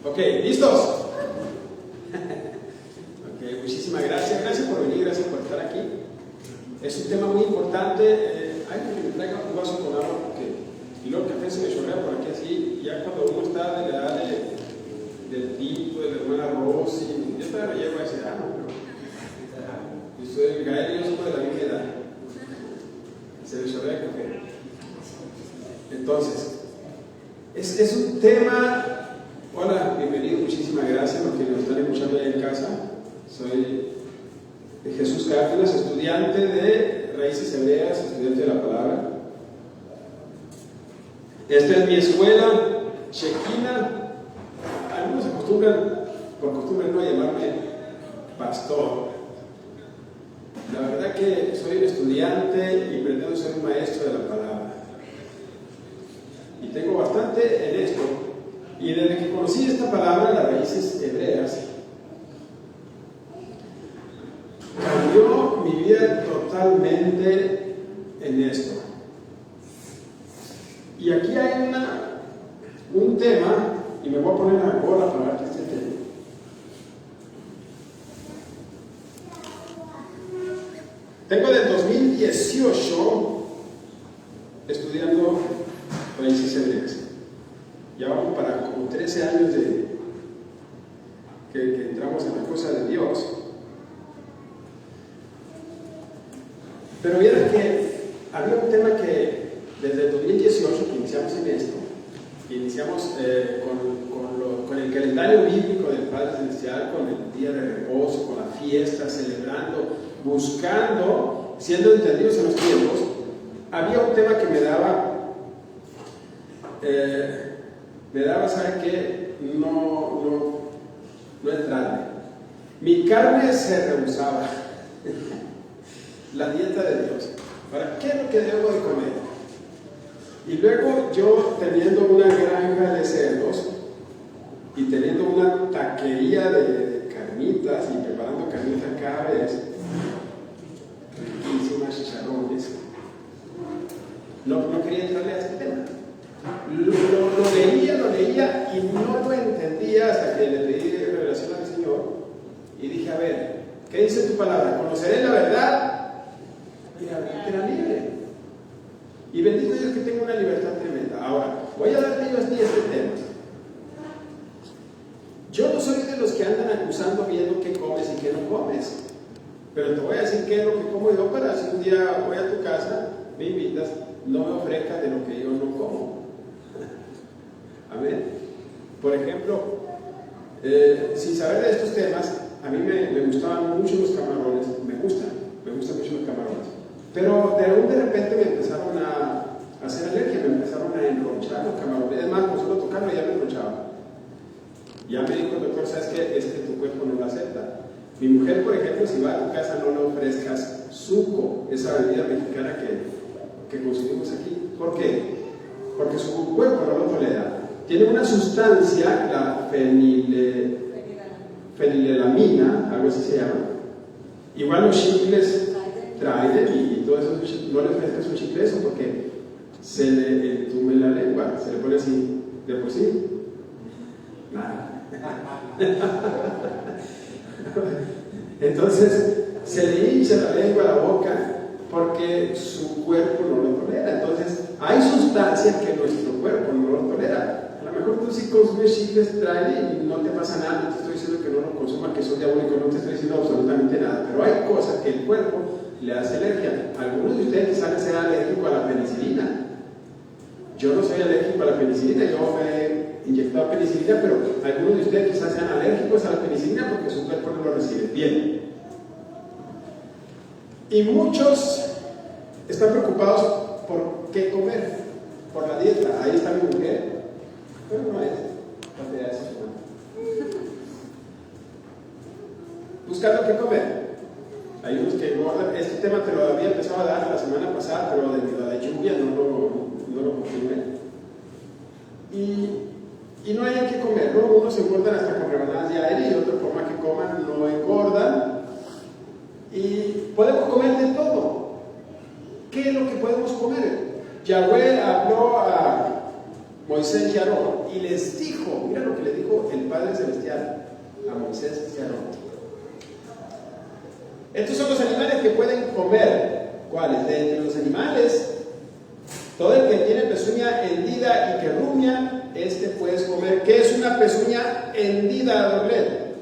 Ok, ¿listos? Ok, muchísimas gracias. Gracias por venir, gracias por estar aquí. Es un tema muy importante. Hay que me traiga un vaso con agua porque y luego el café se me chorrea por aquí así. Y ya cuando uno está de la edad del tipo, de la hermana Rosy, yo todavía no llego a esa edad, ¿no? Pero yo soy de Gael y yo somos de la misma edad. Se me chorrea el café. Entonces, es un tema. Hola, bienvenido, muchísimas gracias a los que nos están escuchando ahí en casa. Soy Jesús Cárdenas, estudiante de Raíces Hebreas, estudiante de la palabra. Esta es mi escuela, Shekinah. Algunos acostumbran, por costumbre, no a llamarme pastor. La verdad que soy un estudiante y pretendo ser un maestro de la palabra. Y tengo bastante en esto. Y desde que conocí esta palabra, las raíces hebreas, cambió mi vida totalmente en esto. Y aquí hay un tema, y me voy a poner la gorra para ver que este tema. Tengo del 2018 estudiando raíces hebreas. Ya vamos para como 13 años de que entramos en la cosa de Dios. Pero vieron que había un tema que desde el 2018 que iniciamos en esto, que iniciamos con el calendario bíblico del Padre Celestial, con el día de reposo, con la fiesta, celebrando, buscando, siendo entendidos en los tiempos. Había un tema que me daba, ¿saben qué? No entrarme. Mi carne se rehusaba. La dieta de Dios. ¿Para qué es lo que debo de comer? Y luego yo teniendo una granja de cerdos y teniendo una taquería de carnitas y preparando carnitas cada vez, riquísimas, chicharrones, no quería entrarle a ese tema. Lo leía y no lo entendía hasta que le pedí revelación al Señor y dije, a ver, ¿qué dice tu palabra? Conoceré la verdad y la verdad te la libre. Y bendito Dios que tengo una libertad tremenda. Ahora, voy a darte yo a ti este tema. Yo no soy de los que andan acusando viendo qué comes y qué no comes, pero te voy a decir qué es lo que como yo para si un día voy a tu casa, me invitas, no me ofrezcas de lo que yo no como. Amén. Por ejemplo, sin saber de estos temas, a mí me gustaban mucho los camarones, me gustan mucho los camarones, pero de repente me empezaron a hacer alergia, me empezaron a enronchar los camarones, además con solo tocarlo ya me enronchaba. Ya me dijo el doctor, ¿sabes qué? Tu cuerpo no lo acepta. Mi mujer, por ejemplo, si va a tu casa no le ofrezcas suco, esa bebida mexicana que consumimos aquí. ¿Por qué? Porque su cuerpo no lo tolera. Tiene una sustancia, la fenilelamina, algo así se llama. Igual los chicles Trident y todo eso, no le ofrezcas un chicle eso porque se le entume la lengua, se le pone así, de por sí. Nada. Entonces se le hincha la lengua a la boca porque su cuerpo no lo tolera. Entonces hay sustancias que nuestro cuerpo no lo tolera. A lo mejor tú sí consumes chicles Trident y no te pasa nada, no te estoy diciendo que no lo consumas, que son diabólicos, no te estoy diciendo absolutamente nada, pero hay cosas que el cuerpo le hace alergia. Algunos de ustedes quizás sean alérgicos a la penicilina. Yo no soy alérgico a la penicilina, yo me he inyectado penicilina, pero algunos de ustedes quizás sean alérgicos a la penicilina porque su cuerpo no lo recibe. Bien. Y muchos están preocupados por qué comer, por la dieta. Ahí está mi mujer. Pero no es. Buscando qué comer. Hay unos que engordan. Este tema te lo había empezado a dar la semana pasada, pero debido a la lluvia no lo continué. Y no hay que comer, ¿no? Unos engordan hasta con rebanadas de aire y otra forma que coman no engordan. Y podemos comer de todo. ¿Qué es lo que podemos comer? Yahweh habló a Moisés y Aarón y les dijo, mira lo que le dijo el Padre Padre Celestial, a Moisés y a Aarón. Estos son los animales que pueden comer. ¿Cuáles? De entre los animales, todo el que tiene pezuña hendida y que rumia, puedes comer. ¿Qué es una pezuña hendida, Doblet?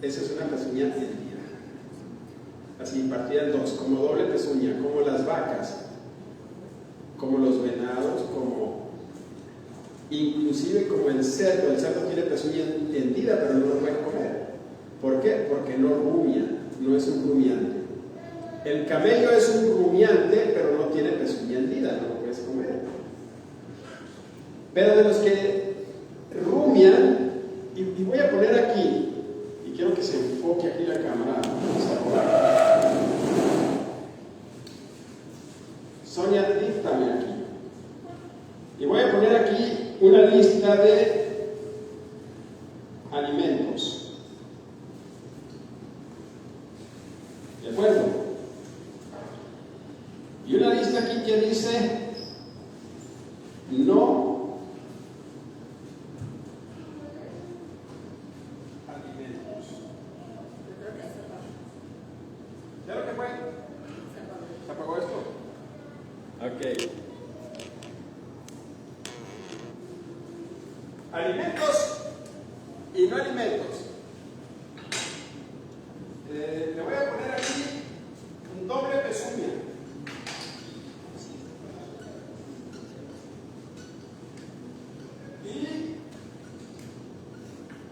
Esa es una pezuña hendida. Así, partida en dos, como doble pezuña, como las vacas, como los venados, inclusive como el cerdo. El cerdo tiene pezuña hendida, pero no lo puedes comer. ¿Por qué? Porque no rumia, no es un rumiante. El camello es un rumiante, pero no tiene pezuña hendida, no lo puedes comer. Pero de los que rumian, y voy a poner aquí, y quiero que se enfoque aquí la cámara. Sonia, díctame aquí. Y voy a poner aquí una lista de alimentos. ¿De acuerdo? Y una lista aquí que dice no alimentos. ¿Ya lo que fue? ¿Se apagó esto? Ok. Alimentos y no alimentos. Le voy a poner aquí un doble pezuña.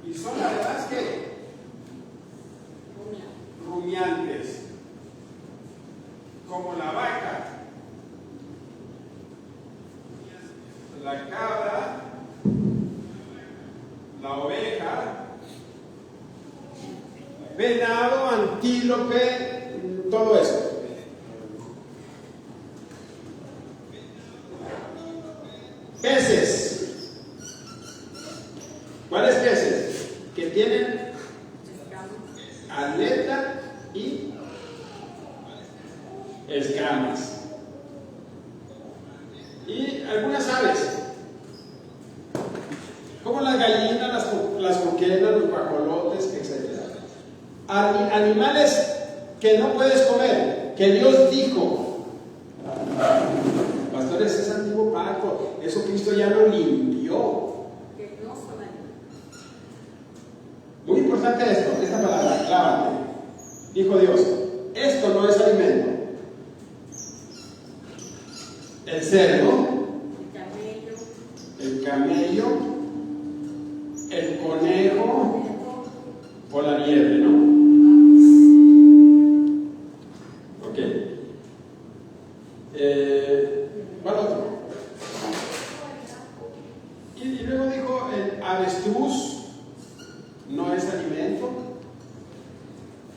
Y son además que rumiantes, como la vaca, la cabra, la oveja, venado, antílope, todo eso. Peces. ¿Cuáles peces? Que tienen aleta y escamas. Y algunas aves, como las gallinas, las coquenas, los guajolotes, etc. Animales que no puedes comer, que Dios dijo. Pastores, es antiguo pacto, eso Cristo ya lo limpió. Muy importante esto, esta palabra, clávate. Dijo Dios, esto no es alimento. El cerdo, el camello, el conejo o la liebre, ¿no? Ok. ¿Cuál otro? Y luego dijo el avestruz no es alimento.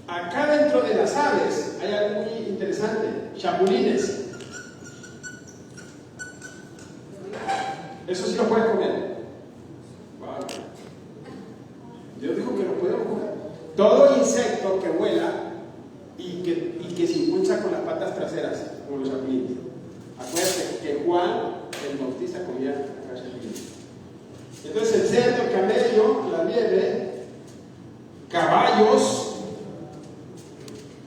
Acá dentro de las aves hay algo muy interesante, chapulines. Eso sí lo puedes comer. Wow. Dios dijo que lo podemos comer. Todo insecto que vuela y que se impulsa con las patas traseras, como los chapulines. Acuérdate que Juan el Bautista comía chapulines. Entonces el cerdo, el camello, la liebre, caballos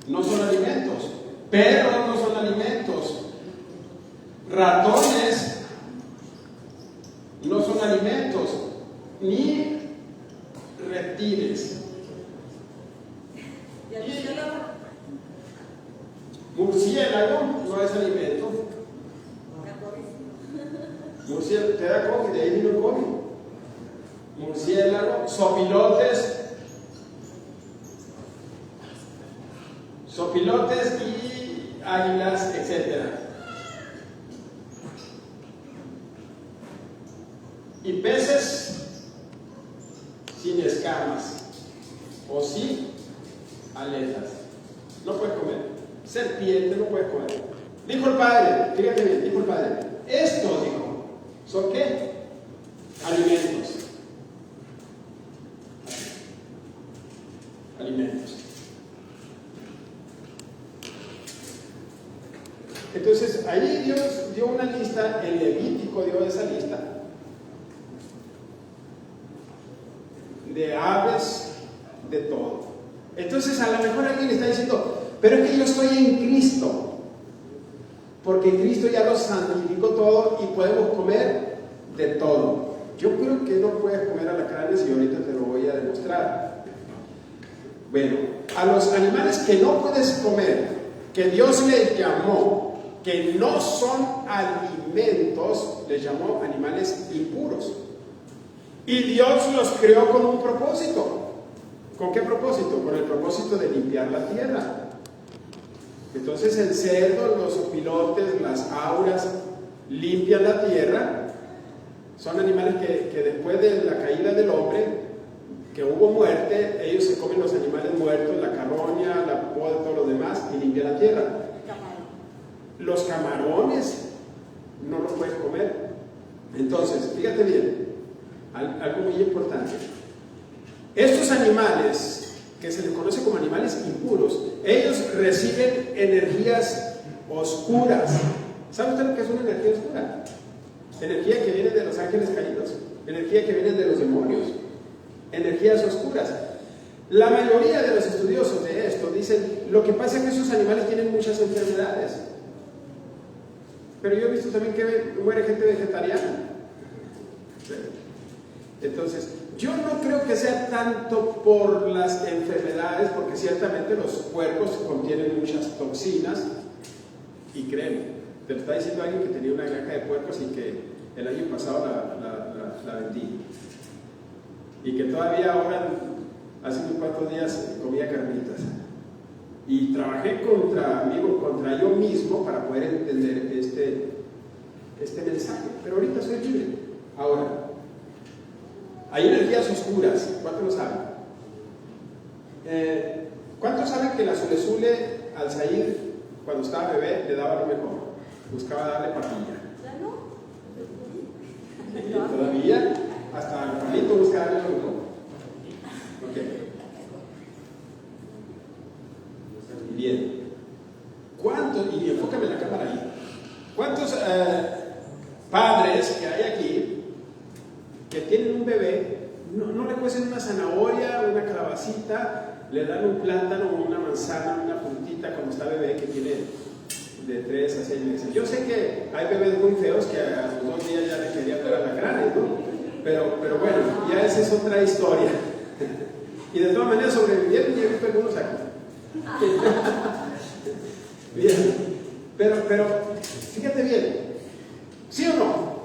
no son alimentos, perros no son alimentos, ratones no son alimentos, ni reptiles. Murciélago no es alimento. Murciélago, te da COVID, de ahí vino el COVID. Murciélago, sopilotes y águilas, etc. Y peces sin escamas o sin aletas. No puedes comer. Serpiente no puedes comer. Dijo el Padre, fíjate bien, dijo el Padre, estos, dijo, ¿son qué? Alimentos. Alimentos. Entonces, ahí Dios dio una lista, el Levítico dio esa lista. de aves, de todo. Entonces a lo mejor alguien está diciendo, pero es que yo estoy en Cristo, porque Cristo ya lo santificó todo y podemos comer de todo. Yo creo que no puedes comer alacranes y ahorita te lo voy a demostrar. Bueno, a los animales que no puedes comer, que Dios les llamó, que no son alimentos, les llamó animales impuros. Y Dios los creó con un propósito. ¿Con qué propósito? Con el propósito de limpiar la tierra. Entonces el cerdo, los opilotes, las auras limpian la tierra. Son animales que después de la caída del hombre, que hubo muerte, ellos se comen los animales muertos, la carroña, la poda, todo lo demás, y limpian la tierra. Los camarones no los puedes comer. Entonces, fíjate bien, algo muy importante. Estos animales, que se les conoce como animales impuros, ellos reciben energías oscuras. ¿Sabe usted lo que es una energía oscura? Energía que viene de los ángeles caídos, energía que viene de los demonios, energías oscuras. La mayoría de los estudiosos de esto dicen, lo que pasa es que esos animales tienen muchas enfermedades. Pero yo he visto también que muere gente vegetariana. Entonces, yo no creo que sea tanto por las enfermedades, porque ciertamente los puercos contienen muchas toxinas, y créeme, te lo está diciendo alguien que tenía una granja de puercos y que el año pasado la vendí. Y que todavía ahora, hace unos cuantos días, comía carnitas. Y trabajé contra yo mismo para poder entender este mensaje. Pero ahorita soy libre. Ahora, hay energías oscuras. ¿Cuántos lo saben? ¿Cuántos saben que la Zulezule al Said, cuando estaba bebé, le daba lo mejor? Buscaba darle papilla. Y todavía, hasta el palito busca darle lo mejor. Ok. Bien. ¿Cuántos, y enfócame la cámara ahí, cuántos padres que hay aquí que tienen un bebé, no le cuecen una zanahoria, una calabacita, le dan un plátano o una manzana, una puntita cuando está bebé que tiene de 3 a 6 meses? Yo sé que hay bebés muy feos que a los 2 días ya le querían dar alacranes, ¿no? Pero bueno, ya esa es otra historia. Y de todas maneras sobrevivieron y he visto algunos aquí. Bien, pero fíjate bien, ¿sí o no?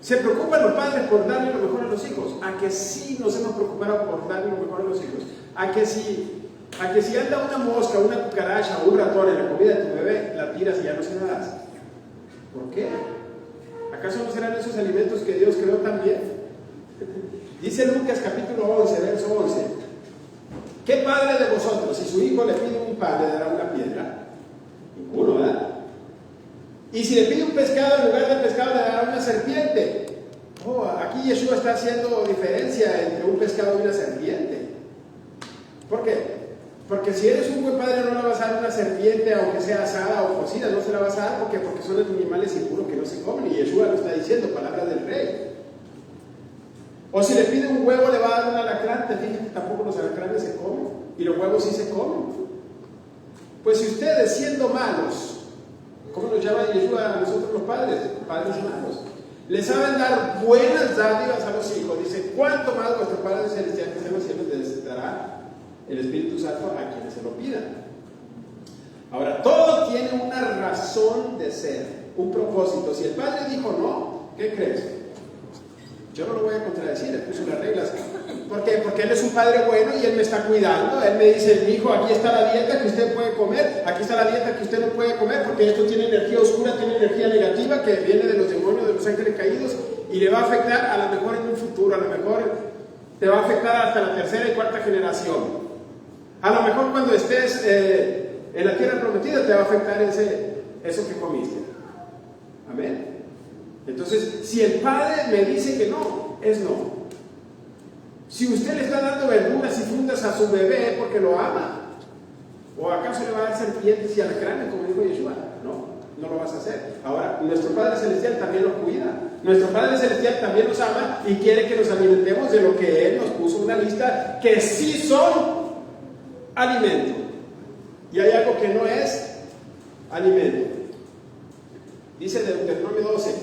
¿Se preocupan los padres por darle lo mejor a los hijos? ¿A que sí nos hemos preocupado por darle lo mejor a los hijos? ¿A que si anda una mosca, una cucaracha o un ratón en la comida de tu bebé, la tiras y ya no se la das? ¿Por qué? ¿Acaso no serán esos alimentos que Dios creó también? Dice Lucas capítulo 11, verso 11. ¿Qué padre de vosotros, si su hijo le pide un pan, le dará una piedra? Ninguno, ¿verdad? Y si le pide un pescado, en lugar de pescado le dará una serpiente. Oh, aquí Yeshua está haciendo diferencia entre un pescado y una serpiente. ¿Por qué? Porque si eres un buen padre no le vas a dar una serpiente, aunque sea asada o cocida, no se la vas a dar porque son animales impuros que no se comen, y Yeshua lo está diciendo, palabra del rey. O si le pide un huevo, le va a dar un alacrán. Te fijas que tampoco los alacranes se comen, y los huevos sí se comen. Pues si ustedes, siendo malos, ¿cómo nos llama Yeshua a nosotros los padres? Padres malos. Le saben dar buenas dádivas a los hijos. Dice, ¿cuánto más vuestro Padre Celestial que está en los cielos les dará el Espíritu Santo a quienes se lo pidan? Ahora, todo tiene una razón de ser, un propósito. Si el Padre dijo no, ¿qué crees? Yo no lo voy a contradecir, él puso las reglas. ¿Por qué? Porque Él es un Padre bueno y Él me está cuidando. Él me dice, hijo, aquí está la dieta que usted puede comer, aquí está la dieta que usted no puede comer, porque esto tiene energía oscura, tiene energía negativa que viene de los demonios, de los ángeles caídos, y le va a afectar a lo mejor en un futuro, a lo mejor te va a afectar hasta la 3ª y 4ª generación. A lo mejor cuando estés en la tierra prometida te va a afectar eso que comiste. Amén. Entonces, si el Padre me dice que no, es no. Si usted le está dando verduras y frutas a su bebé porque lo ama, ¿o acaso le va a dar serpientes y alacranes, como dijo Yeshua? No, no lo vas a hacer. Ahora, nuestro Padre Celestial también lo cuida. Nuestro Padre Celestial también nos ama y quiere que nos alimentemos de lo que Él nos puso en una lista que sí son alimento. Y hay algo que no es alimento. Dice Deuteronomio 12: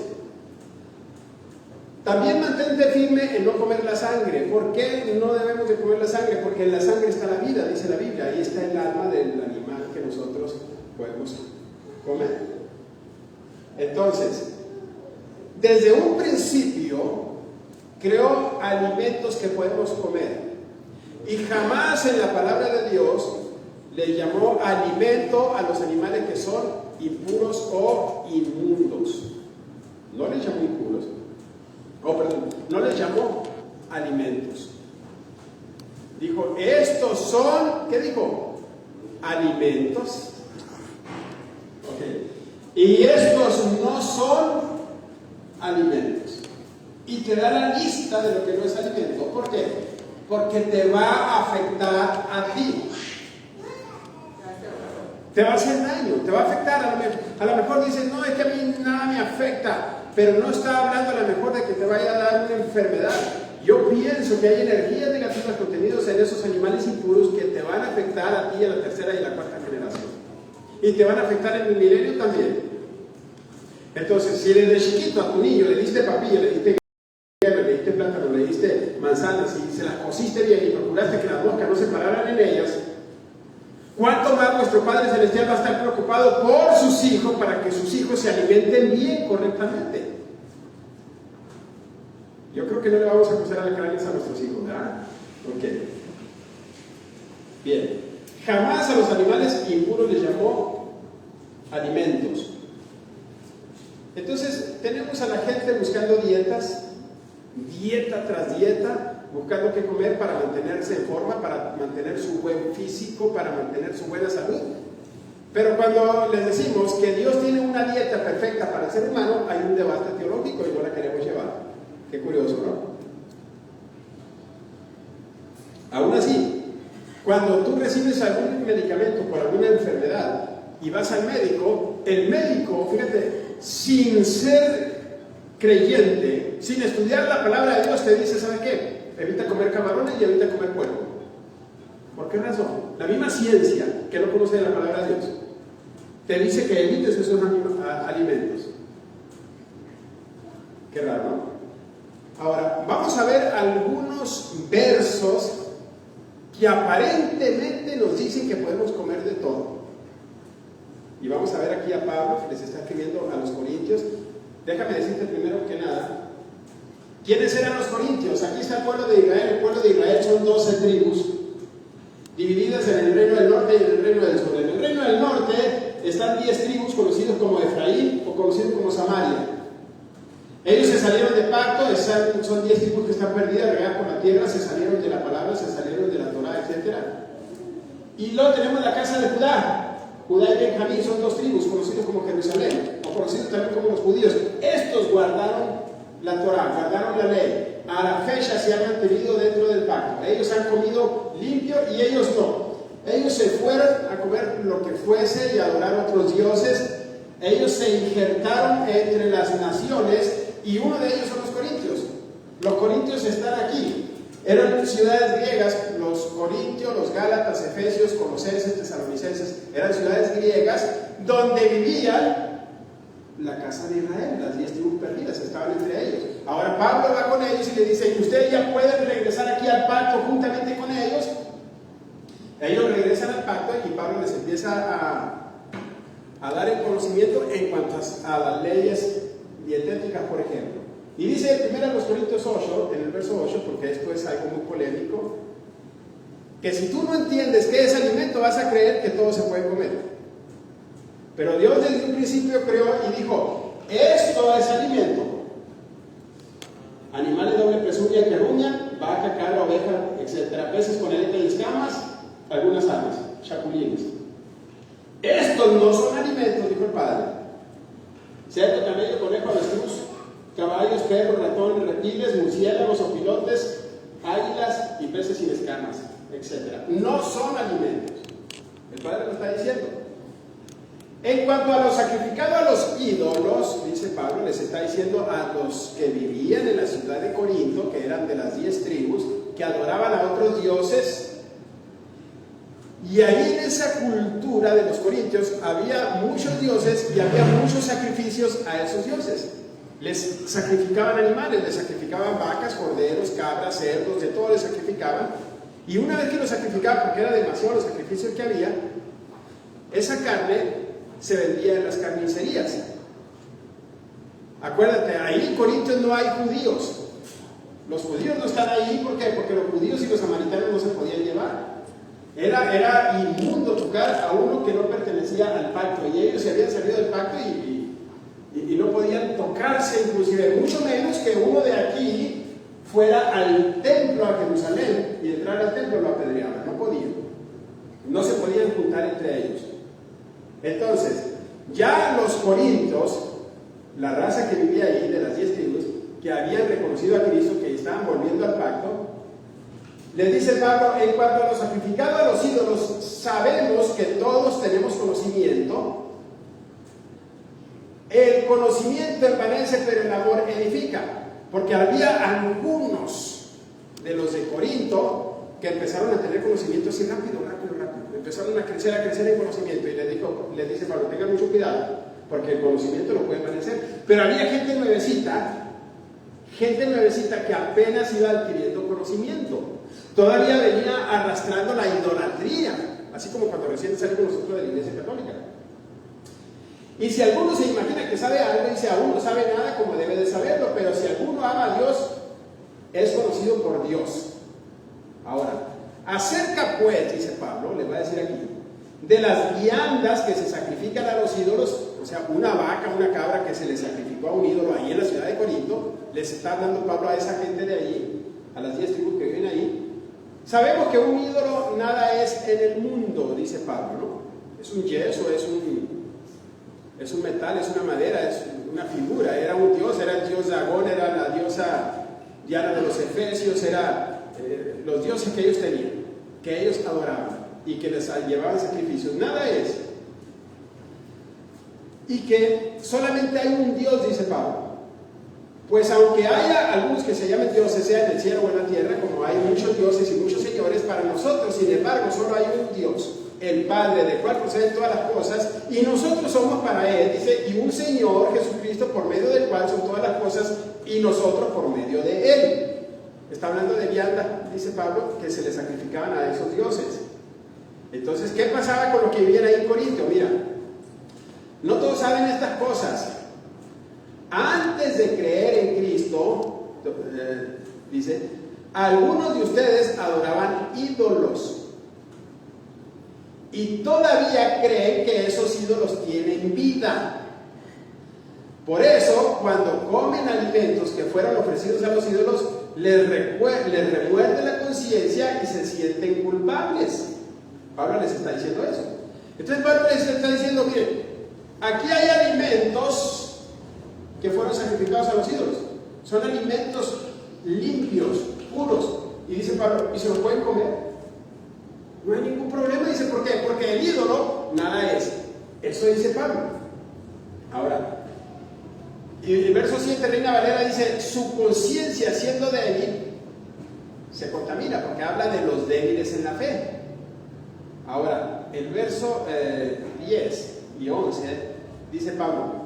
también mantente firme en no comer la sangre. ¿Por qué no debemos de comer la sangre? Porque en la sangre está la vida, dice la Biblia. Ahí está el alma del animal que nosotros podemos comer. Entonces, desde un principio creó alimentos que podemos comer. Y jamás en la palabra de Dios le llamó alimento a los animales que son impuros o inmundos. No les llamó impuros. No les llamó alimentos. Dijo, estos son, ¿qué dijo? Alimentos. Okay. Y estos no son alimentos. Y te da la lista de lo que no es alimento. ¿Por qué? Porque te va a afectar a ti. Te va a hacer daño, te va a afectar. A lo mejor dices, no, es que a mí nada me afecta. Pero no está hablando a lo mejor de que te vaya a dar una enfermedad. Yo pienso que hay energías negativas contenidas en esos animales impuros que te van a afectar a ti, a la tercera y la cuarta generación. Y te van a afectar en el milenio también. Entonces, si desde chiquito a tu niño le diste papilla, le diste guerra, le diste plátano, le diste manzanas y se las cosiste bien y procuraste que las moscas no se pararan en ellas, ¿cuánto más nuestro Padre Celestial va a estar preocupado por sus hijos para que sus hijos se alimenten bien, correctamente? Yo creo que no le vamos a coser alacranes a nuestros hijos, ¿verdad? Ok. Bien. Jamás a los animales impuros les llamó alimentos. Entonces, tenemos a la gente buscando dietas, dieta tras dieta, buscando qué comer para mantenerse en forma, para mantener su buen físico, para mantener su buena salud. Pero cuando les decimos que Dios tiene una dieta perfecta para el ser humano, hay un debate teológico y no la queremos llevar. Qué curioso, ¿no? Aún así, cuando tú recibes algún medicamento por alguna enfermedad y vas al médico, el médico, fíjate, sin ser creyente, sin estudiar la palabra de Dios, te dice, ¿sabes qué? Evita comer camarones y evita comer puerco. ¿Por qué razón? La misma ciencia que no conoce la palabra de Dios te dice que evites esos alimentos. Qué raro, ¿no? Ahora, vamos a ver algunos versos que aparentemente nos dicen que podemos comer de todo. Y vamos a ver aquí a Pablo, que les está escribiendo a los corintios. Déjame decirte primero que nada, ¿quiénes eran los corintios? Aquí está el pueblo de Israel. El pueblo de Israel son 12 tribus, divididas en el reino del norte y en el reino del sur. En el reino del norte están 10 tribus conocidos como Efraín o conocidos como Samaria. Ellos se salieron de pacto, son 10 tribus que están perdidas, regadas por la tierra, se salieron de la palabra, se salieron de la Torah, etc. Y luego tenemos la casa de Judá. Judá y Benjamín son 2 tribus conocidos como Jerusalén, o conocidos también como los judíos. Estos guardaron la Torah, guardaron la ley. A la fecha se han mantenido dentro del pacto. Ellos han comido limpio y ellos no. Ellos se fueron a comer lo que fuese y a adorar otros dioses. Ellos se injertaron entre las naciones y uno de ellos son los corintios. Los corintios están aquí. Eran ciudades griegas, los corintios, los gálatas, efesios, colosenses, tesalonicenses, eran ciudades griegas donde vivían la casa de Israel, las 10 tribus perdidas, estaban entre ellos. Ahora Pablo va con ellos y le dice, ustedes ya pueden regresar aquí al pacto juntamente con ellos. Ellos regresan al pacto y Pablo les empieza a dar el conocimiento en cuanto a las leyes dietéticas, por ejemplo. Y dice 1 Corintios 8, en el verso 8, porque esto es algo muy polémico, que si tú no entiendes qué es alimento, vas a creer que todo se puede comer. Pero Dios desde un principio creó y dijo, esto es alimento. Animales doble pezuña que ruñan, vaca, cabra, oveja, etc. Peces con aleta y escamas, algunas aves, chapulines. Estos no son alimentos, dijo el Padre. Cerdo, camello, conejo, avestruz, caballos, perros, ratones, reptiles, murciélagos, opilotes, águilas y peces sin escamas, etc. No son alimentos. El Padre lo está diciendo. En cuanto a lo sacrificado a los ídolos, dice Pablo, les está diciendo a los que vivían en la ciudad de Corinto, que eran de las 10 tribus, que adoraban a otros dioses. Y ahí en esa cultura de los corintios había muchos dioses y había muchos sacrificios a esos dioses. Les sacrificaban animales, les sacrificaban vacas, corderos, cabras, cerdos, de todo les sacrificaban. Y una vez que los sacrificaban, porque era demasiado los sacrificios que había, esa carne se vendía en las carnicerías. Acuérdate, ahí en Corintios no hay judíos. Los judíos no están ahí, ¿por qué? Porque los judíos y los samaritanos no se podían llevar. Era inmundo tocar a uno que no pertenecía al pacto, y ellos se habían salido del pacto y no podían tocarse, inclusive, mucho menos que uno de aquí fuera al templo, a Jerusalén, y entrar al templo lo apedreaban. No podían. No se podían juntar entre ellos. Entonces, ya los corintios, la raza que vivía ahí, de las 10 tribus, que habían reconocido a Cristo, que estaban volviendo al pacto, les dice Pablo, en cuanto a lo sacrificado a los ídolos, sabemos que todos tenemos conocimiento. El conocimiento envanece, pero el amor edifica. Porque había algunos de los de Corinto que empezaron a tener conocimiento así rápido. Empezaron a crecer en conocimiento. Y les dice Pablo, tengan mucho cuidado, porque el conocimiento no puede envanecer. Pero había gente nuevecita que apenas iba adquiriendo conocimiento. Todavía venía arrastrando la idolatría, así como cuando recién salimos nosotros de la Iglesia Católica. Y si alguno se imagina que sabe algo, dice, aún no sabe nada como debe de saberlo, pero si alguno ama a Dios, es conocido por Dios. Ahora, acerca pues, dice Pablo, le va a decir aquí, de las viandas que se sacrifican a los ídolos, o sea, una vaca, una cabra que se le sacrificó a un ídolo ahí en la ciudad de Corinto, les está dando Pablo a esa gente de allí, a las 10 tribus que viven ahí. Sabemos que un ídolo nada es en el mundo, dice Pablo, ¿no? Es un yeso, es un metal, es una madera, es una figura. Era un dios, era el dios Dagón, era la diosa Diana de los Efesios, era los dioses que ellos tenían, que ellos adoraban y que les llevaban sacrificios. Nada es. Y que solamente hay un Dios, dice Pablo. Pues aunque haya algunos que se llamen dioses, sea en el cielo o en la tierra, como hay muchos dioses y muchos señores, para nosotros, sin embargo, solo hay un Dios, el Padre, del cual proceden todas las cosas, y nosotros somos para Él, dice, y un Señor, Jesucristo, por medio del cual son todas las cosas, y nosotros por medio de Él. Está hablando de vianda, dice Pablo, que se le sacrificaban a esos dioses. Entonces, ¿qué pasaba con los que vivían ahí en Corinto? Mira, no todos saben estas cosas. Antes de creer en Cristo, dice, algunos de ustedes adoraban ídolos y todavía creen que esos ídolos tienen vida. Por eso, cuando comen alimentos que fueron ofrecidos a los ídolos, les remuerde la conciencia y se sienten culpables. Pablo les está diciendo eso. Entonces Pablo les está diciendo, miren, aquí hay alimentos que fueron sacrificados a los ídolos. Son alimentos limpios, puros. Y dice Pablo, ¿y se los pueden comer? No hay ningún problema. Dice, ¿por qué? Porque el ídolo nada es. Eso dice Pablo. Ahora, y el verso 7, Reina Valera, dice, su conciencia siendo débil se contamina, porque habla de los débiles en la fe. Ahora, el verso 10 y 11 dice Pablo,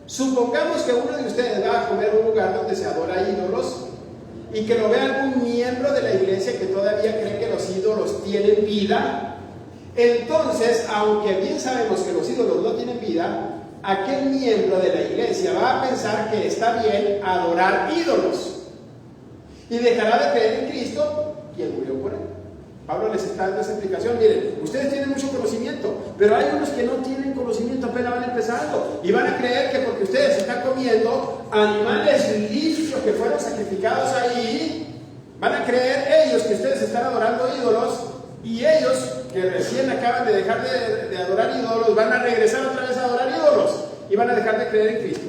supongamos que uno de ustedes va a comer a un lugar donde se adora ídolos y que lo vea algún miembro de la iglesia que todavía cree que los ídolos tienen vida. Entonces, aunque bien sabemos que los ídolos no tienen vida, aquel miembro de la iglesia va a pensar que está bien adorar ídolos y dejará de creer en Cristo, quien murió por él. Pablo les está dando esa explicación. Miren, ustedes tienen mucho conocimiento, pero hay unos que no tienen conocimiento, apenas van empezando y van a creer que porque ustedes están comiendo animales limpios que fueron sacrificados ahí, van a creer ellos que ustedes están adorando ídolos, y ellos que recién acaban de dejar de adorar ídolos van a regresar otra vez a adorar ídolos y van a dejar de creer en Cristo.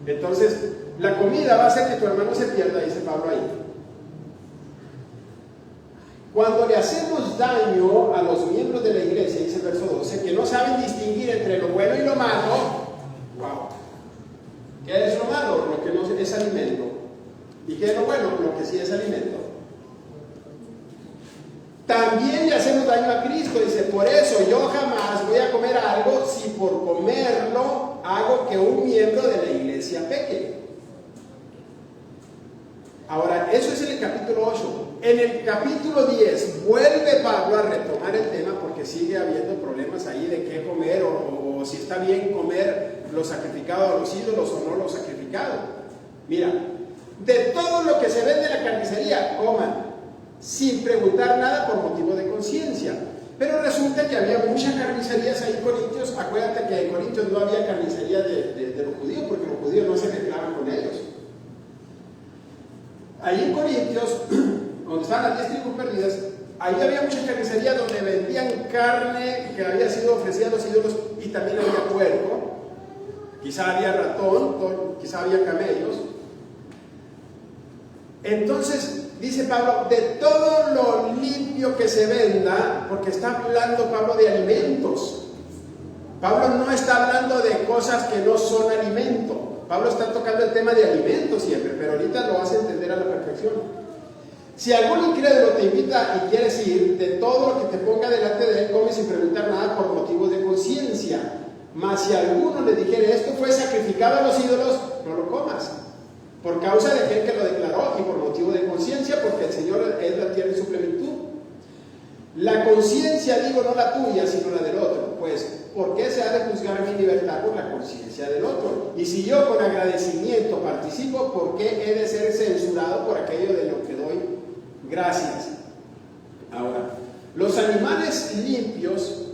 Entonces la comida va a hacer que tu hermano se pierda, dice Pablo ahí. Cuando le hacemos daño a los miembros de la iglesia, dice el verso 12, que no saben distinguir entre lo bueno y lo malo, wow. ¿Qué es lo malo? Lo que no es alimento. ¿Y qué es lo bueno? Lo que sí es alimento. También le hacemos daño a Cristo, dice, por eso yo jamás voy a comer algo si por comerlo hago que un miembro de la iglesia peque. Ahora, eso es en el capítulo 8. En el capítulo 10 vuelve Pablo a retomar el tema porque sigue habiendo problemas ahí de qué comer o si está bien comer lo sacrificado a los ídolos o no lo sacrificado. Mira, de todo lo que se vende en la carnicería, coman, sin preguntar nada por motivo de conciencia. Pero resulta que había muchas carnicerías ahí en Corintios. Acuérdate que en Corintios no había carnicería de los judíos porque los judíos no se mezclaban con ellos. Ahí en Corintios, donde estaban las 10 tribus perdidas, ahí había muchas carnicerías donde vendían carne que había sido ofrecida a los ídolos y también había puerco, quizá había ratón, quizá había camellos. Entonces, dice Pablo, de todo lo limpio que se venda, porque está hablando Pablo de alimentos. Pablo no está hablando de cosas que no son alimento. Pablo está tocando el tema de alimentos siempre, pero ahorita lo vas a entender a la perfección. Si algún incrédulo te invita y quieres ir, de todo lo que te ponga delante de él, come sin preguntar nada por motivos de conciencia. Mas si alguno le dijere, esto fue sacrificado a los ídolos, no lo comas. Por causa de aquel que lo declaró y por motivo de conciencia, porque el Señor es la tierra en su plenitud. La conciencia, digo, no la tuya, sino la del otro. Pues, ¿por qué se ha de juzgar mi libertad por la conciencia del otro? Y si yo con agradecimiento participo, ¿por qué he de ser censurado por aquello de lo que doy gracias? Ahora, los animales limpios,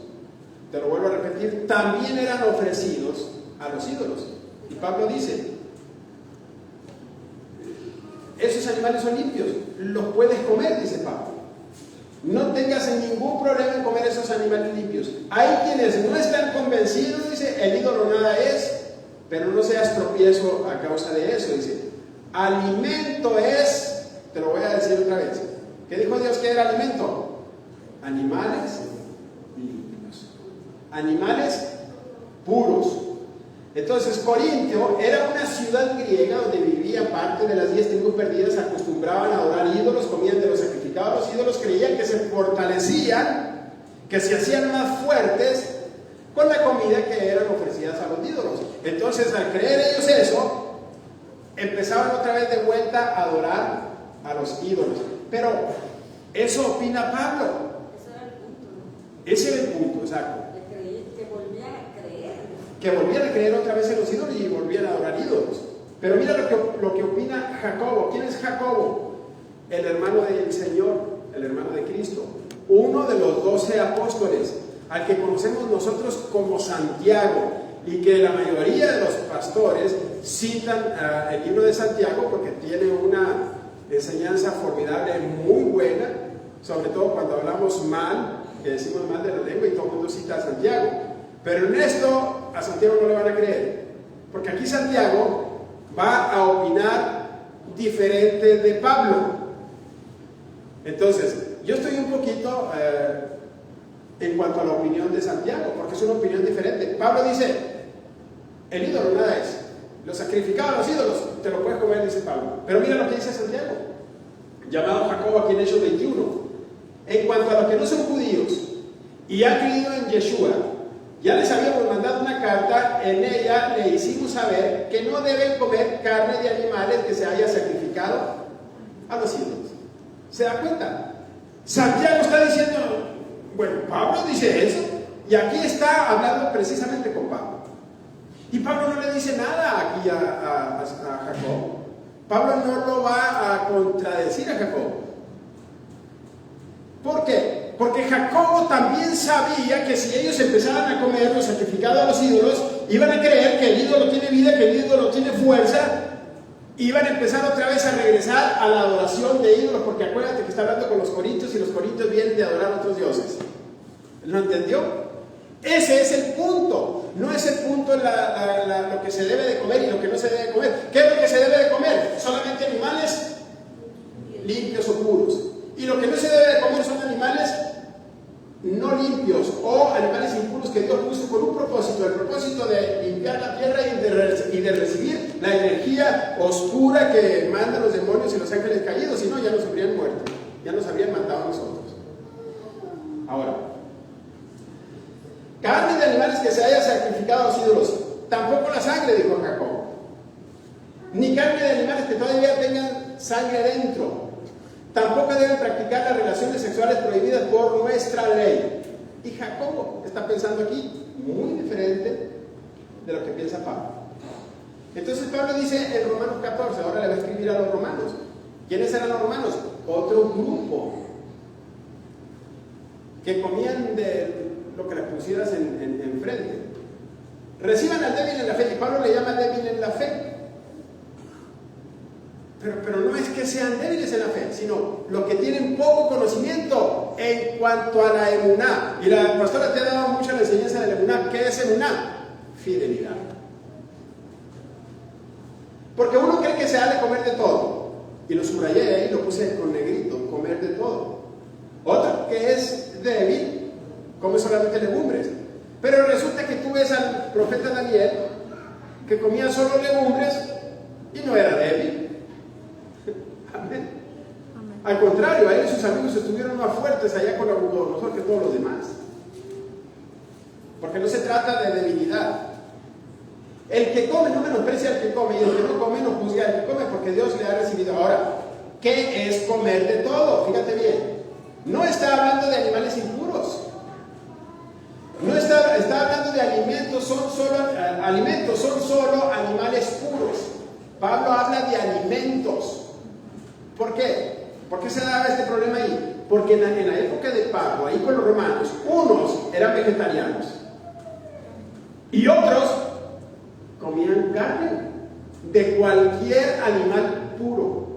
te lo vuelvo a repetir, también eran ofrecidos a los ídolos. Y Pablo dice, esos animales son limpios, los puedes comer, dice Pablo. No tengas ningún problema en comer esos animales limpios. Hay quienes no están convencidos, dice, el ídolo nada es, pero no seas tropiezo a causa de eso, dice. Alimento es, te lo voy a decir otra vez. ¿Qué dijo Dios que era alimento? Animales limpios. Animales puros. Entonces, Corintio era una ciudad griega donde vivía parte de las 10 tribus perdidas, acostumbraban a adorar ídolos, comían de los sacrificados a los ídolos, creían que se fortalecían, que se hacían más fuertes con la comida que eran ofrecidas a los ídolos. Entonces, al creer ellos eso, empezaban otra vez de vuelta a adorar a los ídolos. Pero eso opina Pablo. Ese era el punto, ¿no? Ese era el punto, exacto. Que volvían a creer otra vez en los ídolos y volvían a adorar ídolos. Pero mira lo que opina Jacobo. ¿Quién es Jacobo? El hermano del Señor, el hermano de Cristo, uno de los 12 apóstoles, al que conocemos nosotros como Santiago, y que la mayoría de los pastores citan el libro de Santiago porque tiene una enseñanza formidable, muy buena, sobre todo cuando hablamos mal, que decimos mal de la lengua y todo el mundo cita a Santiago. Pero en esto a Santiago no le van a creer, porque aquí Santiago va a opinar diferente de Pablo. Entonces, yo estoy un poquito en cuanto a la opinión de Santiago, porque es una opinión diferente. Pablo dice, el ídolo nada es, lo sacrificado a los ídolos, te lo puedes comer, dice Pablo. Pero mira lo que dice Santiago, llamado Jacobo aquí en Hechos 21. En cuanto a los que no son judíos y han creído en Yeshua, ya les habíamos mandado una carta, en ella le hicimos saber que no deben comer carne de animales que se haya sacrificado a los ídolos. ¿Se da cuenta? Santiago está diciendo, bueno, Pablo dice eso, y aquí está hablando precisamente con Pablo. Y Pablo no le dice nada aquí a Jacobo. Pablo no lo va a contradecir a Jacobo. ¿Por qué? Porque Jacobo también sabía que si ellos empezaran a comer lo sacrificado a los ídolos, iban a creer que el ídolo tiene vida, que el ídolo tiene fuerza, iban a empezar otra vez a regresar a la adoración de ídolos, porque acuérdate que está hablando con los corintios y los corintios vienen de adorar a otros dioses. ¿Lo entendió? Ese es el punto. No es el punto lo que se debe de comer y lo que no se debe de comer. ¿Qué es lo que se debe de comer? Solamente animales limpios o puros. Y lo que no se debe de comer son limpios o animales impuros que Dios puso con un propósito, el propósito de limpiar la tierra y de recibir la energía oscura que mandan los demonios y los ángeles caídos, si no ya nos habrían muerto, ya nos habrían matado a nosotros. Ahora, carne de animales que se haya sacrificado a los ídolos, tampoco la sangre, dijo Jacob, ni carne de animales que todavía tengan sangre dentro. Tampoco deben practicar las relaciones sexuales prohibidas por nuestra ley. Y Jacobo está pensando aquí muy diferente de lo que piensa Pablo. Entonces Pablo dice en Romanos 14, ahora le va a escribir a los romanos. ¿Quiénes eran los romanos? Otro grupo que comían de lo que le pusieras enfrente. Reciban al débil en la fe, y Pablo le llama débil en la fe. Pero no es que sean débiles en la fe, sino los que tienen poco conocimiento en cuanto a la emuná. Y la pastora te ha dado mucho la enseñanza de la emuná. ¿Qué es emuná? Fidelidad. Porque uno cree que se ha de comer de todo. Y lo subrayé ahí, lo puse con negrito, comer de todo. Otro que es débil, come solamente legumbres. Pero resulta que tú ves al profeta Daniel, que comía solo legumbres y no era débil. Amén. Al contrario, a él y sus amigos estuvieron más fuertes allá con Nabucodonosor que todos los demás. Porque no se trata de debilidad. El que come no menosprecia al que come, y el que no come no juzga al que come, porque Dios le ha recibido. Ahora, ¿qué es comer de todo? Fíjate bien, no está hablando de animales impuros. No está hablando de alimentos, son solo animales puros. Pablo habla de alimentos. ¿Por qué? ¿Por qué se daba este problema ahí? Porque en la época de Pablo, ahí con los romanos, unos eran vegetarianos y otros comían carne de cualquier animal puro.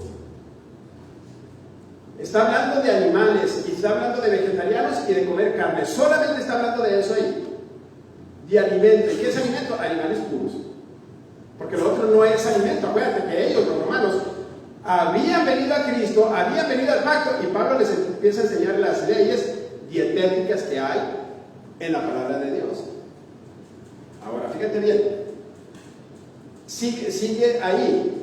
Está hablando de animales y está hablando de vegetarianos y de comer carne. Solamente está hablando de eso ahí, de alimento. ¿Y qué es alimento? Animales puros. Porque lo otro no es alimento. Acuérdate que ellos, los romanos, habían venido a Cristo, habían venido al pacto, y Pablo les empieza a enseñar las leyes dietéticas que hay en la palabra de Dios. Ahora, fíjate bien, sigue ahí.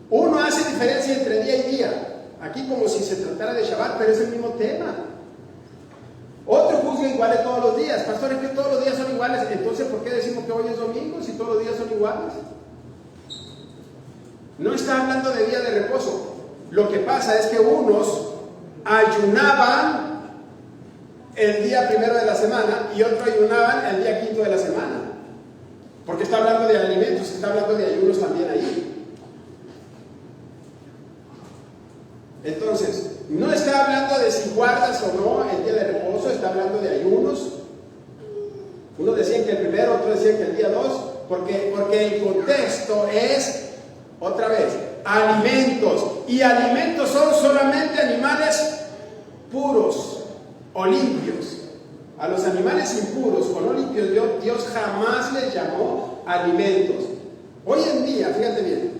Uno hace diferencia entre día y día, aquí como si se tratara de Shabbat, pero es el mismo tema. Otro juzga iguales todos los días. Pastor, es que todos los días son iguales. Entonces, ¿por qué decimos que hoy es domingo si todos los días son iguales? No está hablando de día de reposo. Lo que pasa es que unos ayunaban el día primero de la semana y otros ayunaban el día quinto de la semana. Porque está hablando de alimentos, está hablando de ayunos también ahí. Entonces, no está hablando de si guardas o no el día de reposo, está hablando de ayunos. Unos decían que el primero, otros decían que el día 2, porque el contexto es, otra vez, alimentos. Y alimentos son solamente animales puros o limpios. A los animales impuros o no limpios, Dios jamás les llamó alimentos. Hoy en día, fíjate bien,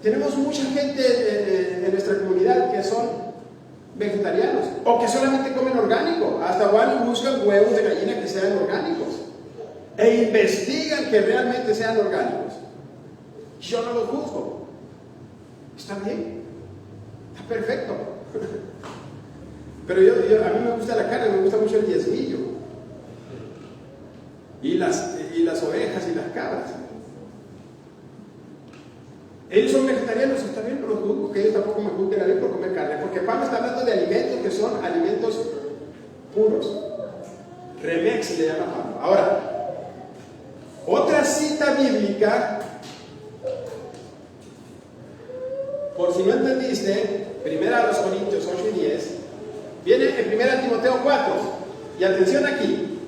tenemos mucha gente en nuestra comunidad que son vegetarianos o que solamente comen orgánico. Hasta van y buscan huevos de gallina que sean orgánicos e investigan que realmente sean orgánicos. Yo no los juzgo. Está bien, está perfecto. Pero a mí me gusta la carne, me gusta mucho el diezmillo y las ovejas y las cabras. Ellos son vegetarianos, está bien, no los juzgo, que ellos tampoco me juzguen a mí por comer carne, porque Pablo está hablando de alimentos que son alimentos puros. Remex le llama Pablo. Ahora, otra cita bíblica, por si no entendiste, primera a los Corintios 8 y 10, viene en primera Timoteo 4, y atención aquí,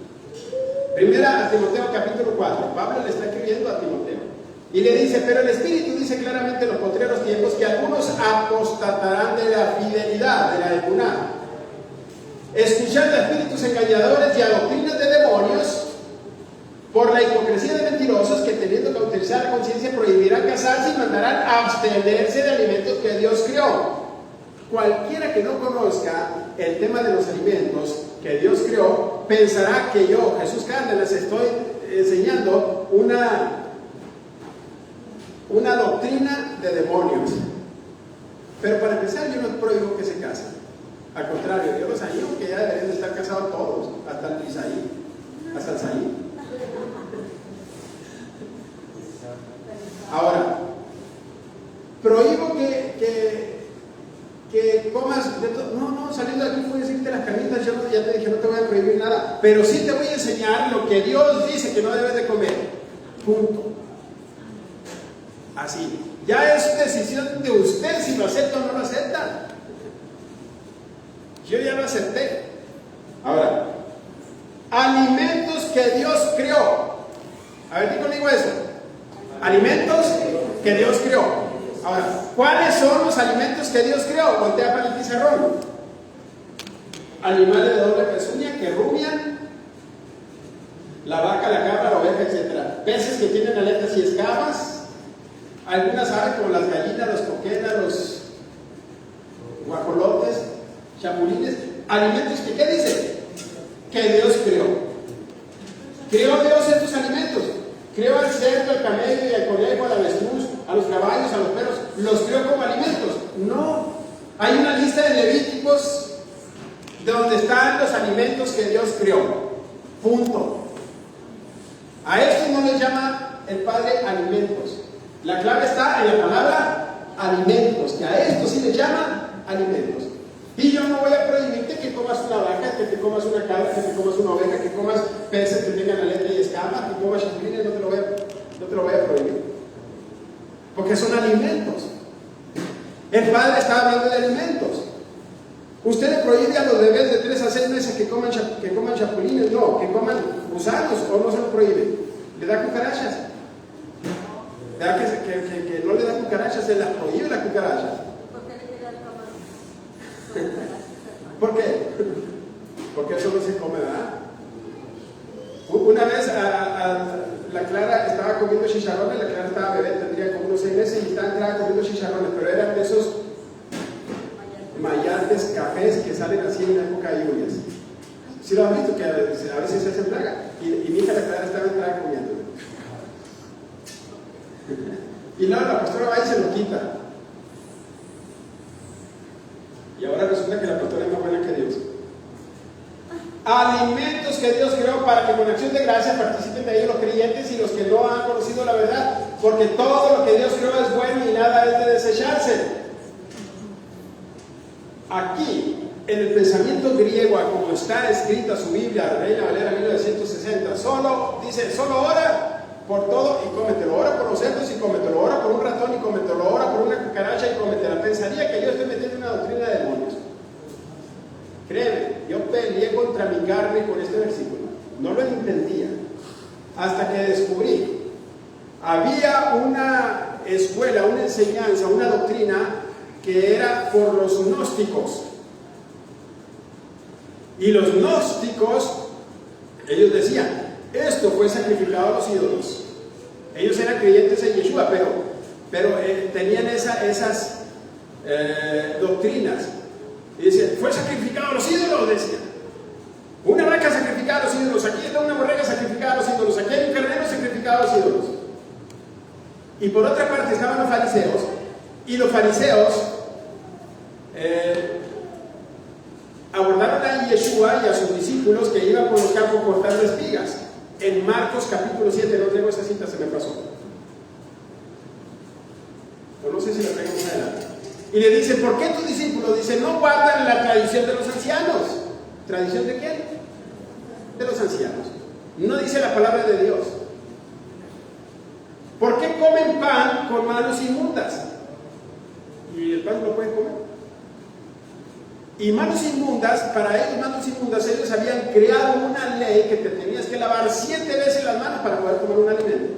primera a Timoteo capítulo 4, Pablo le está escribiendo a Timoteo, y le dice, pero el Espíritu dice claramente en los postreros tiempos que algunos apostatarán de la fidelidad, de la emuná, escuchando a espíritus engañadores y a doctrinas de demonios, por la hipocresía de mentirosos que teniendo cauterizar la conciencia prohibirán casarse y mandarán a abstenerse de alimentos que Dios creó. Cualquiera que no conozca el tema de los alimentos que Dios creó, pensará que yo, Jesús Cárdenas, estoy enseñando una doctrina de demonios. Pero para empezar, yo no prohíbo que se casen. Al contrario, yo los animo que ya deberían de estar casados todos, hasta el Isaí, hasta el Saí. Ahora, prohíbo que comas de todo. No, saliendo de aquí voy a decirte las carnitas, yo ya te dije, no te voy a prohibir nada, pero sí te voy a enseñar lo que Dios dice que no debes de comer. Punto. Así. Ya es decisión de usted si lo acepta o no lo acepta. Yo ya lo acepté. Ahora, alimentos que Dios creó. A ver, di conmigo eso. Alimentos que Dios creó. Ahora, ¿cuáles son los alimentos que Dios creó? Voltea para el pizarrón. Animales de doble pezuña que rumian, la vaca, la cabra, la oveja, etc. Peces que tienen aletas y escamas. Algunas aves como las gallinas, los coquelas, los guajolotes, chapulines. Alimentos que, ¿qué dice? Que Dios creó. ¿Creó Dios estos alimentos? Creó al cerdo, al camello y al conejo, al avestruz, a los caballos, a los perros. ¿Los creó como alimentos? No. Hay una lista de Levíticos donde están los alimentos que Dios creó. Punto. A estos no les llama el Padre alimentos. La clave está en la palabra alimentos, que a estos sí les llama alimentos. Y yo no voy a prohibirte que comas una vaca, que te comas una cabra, que te comas una oveja, que comas peces que tengan aleta y escamas, que comas chapulines, no te lo voy a prohibir. Porque son alimentos. El Padre está hablando de alimentos. Usted le prohíbe a los bebés de 3 a 6 meses que coman chapulines, no, que coman gusanos, o no se lo prohíbe. ¿Le da cucarachas? ¿Verdad que no le da cucarachas? Se las prohíbe la cucaracha. ¿Por qué? Porque eso no se come, ¿verdad? Una vez la Clara estaba comiendo chicharrones, la Clara estaba bebé, tendría como unos 6 meses y estaba comiendo chicharrones, pero eran de esos mayates cafés que salen así en la época de lluvias. ¿Sí lo has visto? Que a veces se hacen plaga. Y mi hija la Clara estaba entrada comiendo. Y luego la pastora va y se lo quita. Y ahora resulta que la pastora es más buena que Dios. Alimentos que Dios creó para que con acción de gracia participen de ellos los creyentes y los que no han conocido la verdad, porque todo lo que Dios creó es bueno y nada es de desecharse. Aquí, en el pensamiento griego, como está escrita su Biblia, Reina Valera 1960, solo ora por todo y cómetelo, ora por los cerdos y cómetelo, ora por un ratón y cómetelo, ora por una cucaracha y cómetela. Pensaría que yo estoy metiendo una doctrina de demonios. Créeme, yo peleé contra mi carne con este versículo. No lo entendía. Hasta que descubrí. Había una escuela, una enseñanza, una doctrina que era por los gnósticos. Y los gnósticos, ellos decían, esto fue sacrificado a los ídolos. Ellos eran creyentes en Yeshua, pero tenían esas doctrinas. Y decían, fue sacrificado a los ídolos, decían. Una vaca sacrificada a los ídolos, aquí está una borrega sacrificada a los ídolos, aquí hay un carnero sacrificado a los ídolos. Y por otra parte estaban los fariseos, y los fariseos abordaron a Yeshua y a sus discípulos que iban por los campos cortando espigas. En Marcos capítulo 7, no tengo esa cita, se me pasó. O no sé si la tengo más adelante. Y le dice, ¿por qué tus discípulos? Dice, no guardan la tradición de los ancianos. ¿Tradición de quién? De los ancianos. No dice la palabra de Dios. ¿Por qué comen pan con manos inmundas? ¿Y el pan lo pueden comer? Y manos inmundas, para ellos manos inmundas, ellos habían creado una ley que te tenías que lavar 7 veces las manos para poder comer un alimento.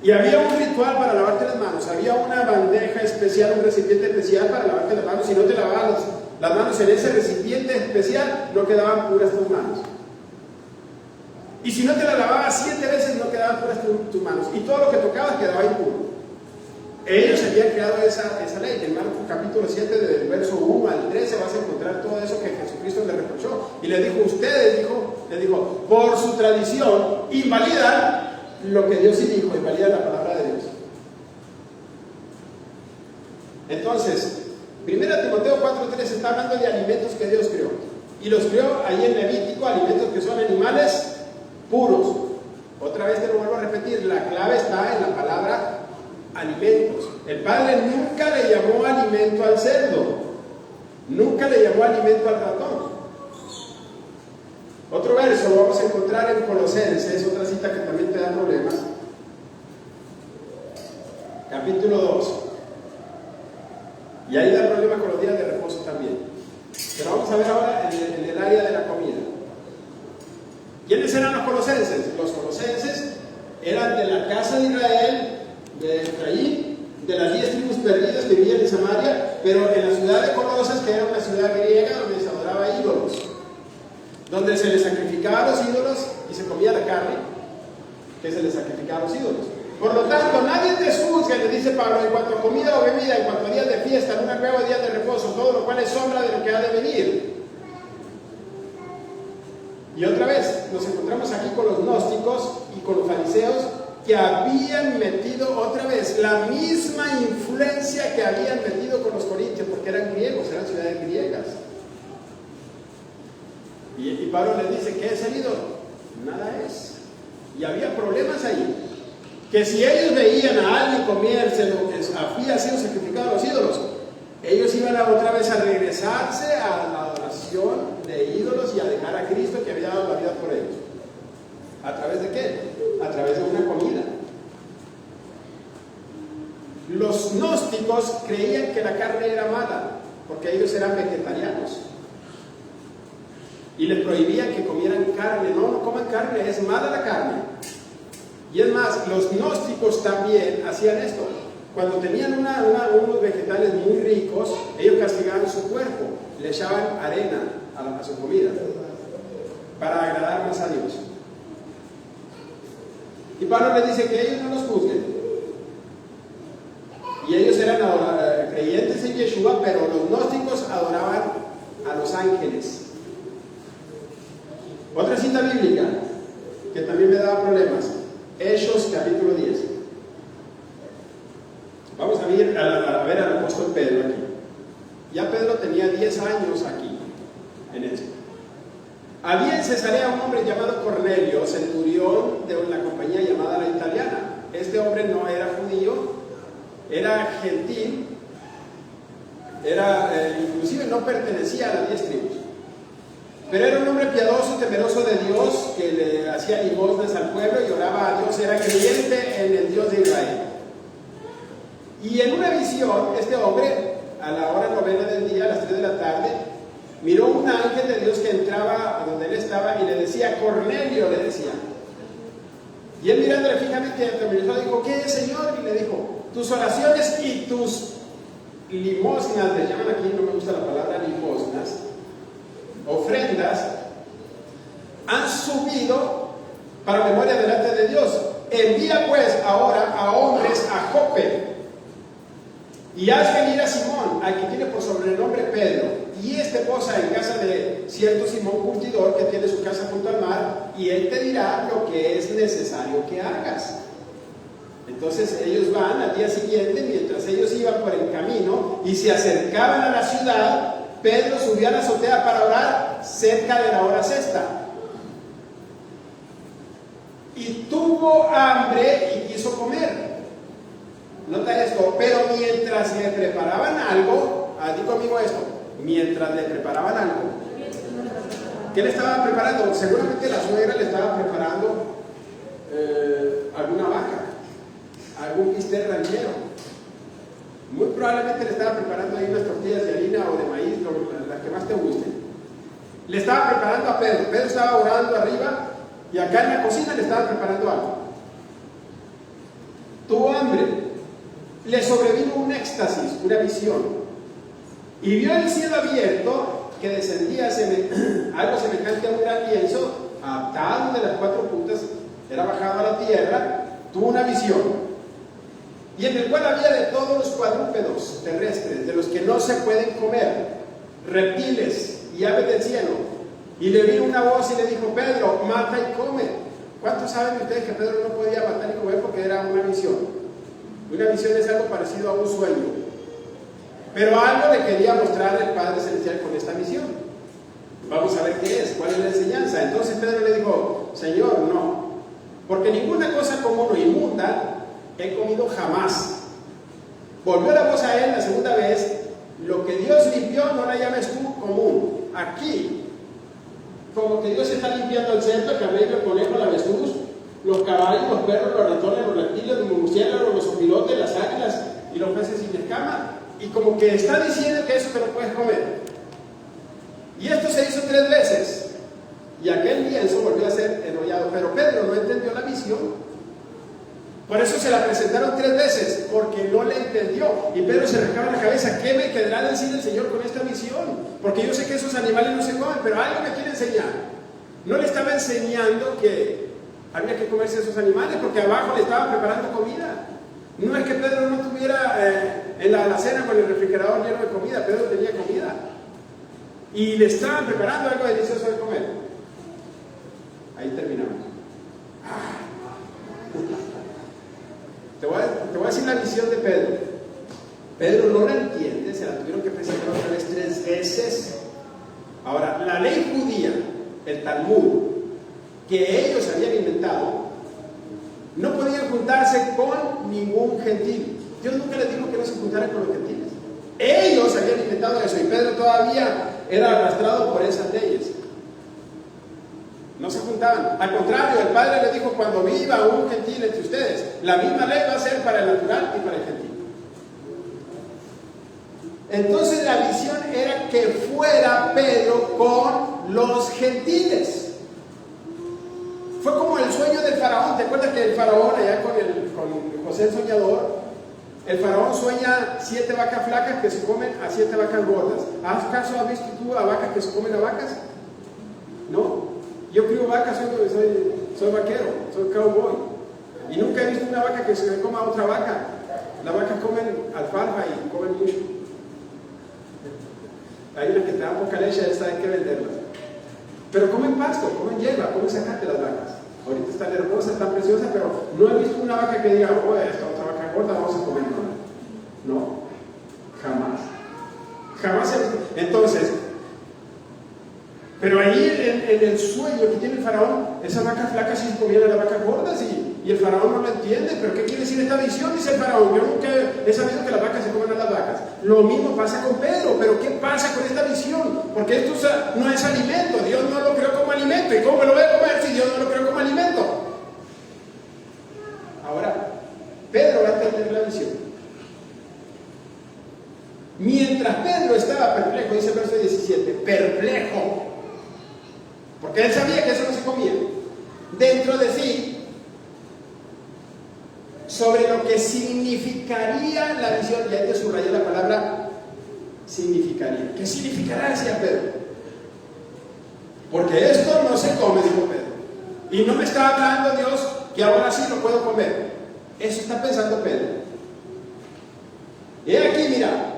Y había un ritual para lavarte las manos, había una bandeja especial, un recipiente especial para lavarte las manos. Si no te lavabas las manos en ese recipiente especial, no quedaban puras tus manos. Y si no te las lavabas 7 veces, no quedaban puras tus manos. Y todo lo que tocabas quedaba impuro. Ellos habían creado esa ley. En Marcos capítulo 7, del verso 1 al 13, vas a encontrar todo eso que Jesucristo le reprochó. Y le dijo, ustedes, le dijo, por su tradición, invalidan lo que Dios sí dijo, invalidan la palabra de Dios. Entonces, 1 Timoteo 4:3 está hablando de alimentos que Dios creó. Y los creó ahí en Levítico, alimentos que son animales puros. Otra vez te lo vuelvo a repetir, la clave está en la palabra alimentos. El Padre nunca le llamó alimento al cerdo, nunca le llamó alimento al ratón. Otro verso lo vamos a encontrar en Colosenses, otra cita que también te da problemas. Capítulo 2. Y ahí da problema con los días de reposo también. Pero vamos a ver ahora en el área de la comida. ¿Quiénes eran los colosenses? Los colosenses eran de la casa de Israel, de Efraín, de las 10 tribus perdidas que vivían en Samaria, pero en la ciudad de Colosas, que era una ciudad griega donde se adoraba ídolos, donde se les sacrificaba a los ídolos y se comía la carne que se les sacrificaba a los ídolos. Por lo tanto, nadie te juzgue, le dice Pablo, en cuanto a comida o bebida, en cuanto a días de fiesta, luna nueva, días de reposo, todo lo cual es sombra de lo que ha de venir. Y otra vez, nos encontramos aquí con los gnósticos y con los fariseos, que habían metido otra vez la misma influencia que habían metido con los corintios, porque eran griegos, eran ciudades griegas. Y Pablo les dice, ¿qué es el ídolo? Nada es. Y había problemas ahí. Que si ellos veían a alguien comerse lo que había sido sacrificado a los ídolos, ellos iban otra vez a regresarse a la adoración de ídolos y a dejar a Cristo que había dado la vida por ellos. ¿A través de qué? A través de una comida. Los gnósticos creían que la carne era mala, porque ellos eran vegetarianos. Y les prohibían que comieran carne. No coman carne, es mala la carne. Y es más, los gnósticos también hacían esto. Cuando tenían unos vegetales muy ricos, ellos castigaban su cuerpo, le echaban arena a su comida para agradar más a Dios. Y Pablo les dice que ellos no los juzguen. Y ellos eran creyentes en Yeshua, pero los gnósticos adoraban a los ángeles. Otra cita bíblica que también me daba problemas. Hechos capítulo 10. Vamos a ver al apóstol Pedro aquí. Ya Pedro tenía 10 años aquí, en esto. Había en Cesarea un hombre llamado Cornelio, centurión de una compañía llamada La Italiana. Este hombre no era judío, era gentil, inclusive no pertenecía a las 10 tribus. Pero era un hombre piadoso, temeroso de Dios, que le hacía limosnas al pueblo y oraba a Dios, era creyente en el Dios de Israel. Y en una visión, este hombre, a la hora 9 del día, a las 3 de la tarde, miró un ángel de Dios que entraba a donde él estaba y le decía, Cornelio, le decía. Y él mirándole fijamente, dijo, ¿qué es, Señor? Y le dijo, tus oraciones y tus limosnas, le llaman aquí, no me gusta la palabra limosnas, ofrendas, han subido para memoria delante de Dios. Envía pues ahora a hombres a Jope y haz venir a Simón, al que tiene por sobrenombre Pedro, y posa en casa de cierto Simón curtidor que tiene su casa junto al mar, y él te dirá lo que es necesario que hagas. Entonces ellos van al día siguiente, mientras ellos iban por el camino y se acercaban a la ciudad, Pedro subió a la azotea para orar cerca de la hora sexta. Y tuvo hambre y quiso comer. Nota esto, pero mientras le preparaban algo, di conmigo esto, mientras le preparaban algo, ¿qué le estaban preparando? Seguramente la suegra le estaba preparando alguna vaca, algún bistec ranchero. Muy probablemente le estaba preparando ahí unas tortillas de harina o de maíz, las que más te gusten. Le estaba preparando a Pedro. Pedro estaba orando arriba y acá en la cocina le estaba preparando algo. Tuvo hambre. Le sobrevino un éxtasis, una visión. Y vio el cielo abierto que descendía algo semejante a un gran lienzo, atado de las 4 puntas, era bajado a la tierra. Tuvo una visión. y en el cual había de todos los cuadrúpedos terrestres, de los que no se pueden comer, reptiles y aves del cielo. Y le vino una voz y le dijo: Pedro, mata y come. ¿Cuántos saben ustedes que Pedro no podía matar y comer porque era una visión? Una visión es algo parecido a un sueño, pero algo le quería mostrar el Padre Celestial con esta visión. Vamos a ver qué es, cuál es la enseñanza. Entonces Pedro le dijo: Señor, no, porque ninguna cosa común o inmunda he comido jamás. Volvió la voz a él la segunda vez: lo que Dios limpió no la llames tú común. Aquí, como que Dios está limpiando el cerdo, el camello, el conejo, la avestruz, los caballos, los perros, los ratones, los reptiles, los murciélagos, los opilotes, las águilas y los peces sin escama, y como que está diciendo que eso te lo puedes comer. Y esto se hizo 3 veces, y aquel lienzo volvió a ser enrollado, pero Pedro no entendió la visión. Por eso se la presentaron 3 veces, porque no le entendió. Y Pedro se rascaba la cabeza: ¿qué me quedará decir el Señor con esta visión? Porque yo sé que esos animales no se comen, pero algo me quiere enseñar. No le estaba enseñando que había que comerse esos animales, porque abajo le estaban preparando comida. No es que Pedro no tuviera en la alacena con el refrigerador lleno de comida. Pedro tenía comida, y le estaban preparando algo delicioso de comer. Ahí terminamos. Te voy a decir la visión de Pedro. Pedro no la entiende, se la tuvieron que presentar otra vez 3 veces. Ahora, la ley judía, el Talmud, que ellos habían inventado, no podían juntarse con ningún gentil. Dios nunca les dijo que no se juntaran con los gentiles. Ellos habían inventado eso, y Pedro todavía era arrastrado por esas leyes. No se juntaban. Al contrario, el Padre le dijo: cuando viva un gentil entre ustedes, la misma ley va a ser para el natural y para el gentil. Entonces la visión era que fuera Pedro con los gentiles. Fue como el sueño del faraón. ¿Te acuerdas que el faraón, allá con José el soñador, el faraón sueña 7 vacas flacas que se comen a 7 vacas gordas? ¿Acaso has visto tú a vacas que se comen a vacas? ¿No? Yo crío vacas, soy vaquero, soy cowboy, y nunca he visto una vaca que se coma a otra vaca. Las vacas comen alfalfa y comen mucho. Hay unas que te dan poca leche, esta hay que venderlas. Pero comen pasto, comen hierba, comen zacate las vacas. Ahorita están hermosas, están preciosas, pero no he visto una vaca que diga: oh, esta otra vaca gorda vamos a comer. No, jamás. Jamás he visto. Entonces, pero ahí en el sueño que tiene el faraón, esas vacas flacas sí se comían a las vacas gordas, y el faraón no lo entiende. ¿Pero qué quiere decir esta visión? Dice el faraón: yo nunca he sabido que las vacas se comen a las vacas. Lo mismo pasa con Pedro. ¿Pero qué pasa con esta visión? Porque esto no es alimento. Dios no lo creó como alimento. ¿Y cómo me lo voy a comer si Dios no lo creó como alimento? Ahora, Pedro va a entender la visión. Mientras Pedro estaba perplejo, dice el verso 17, perplejo, porque él sabía que eso no se comía, dentro de sí, sobre lo que significaría la visión. Y ahí te subrayé la palabra significaría. ¿Qué significará? Decía Pedro. Porque esto no se come, dijo Pedro. Y no me está hablando Dios que ahora sí lo puedo comer. Eso está pensando Pedro. Y aquí, mira,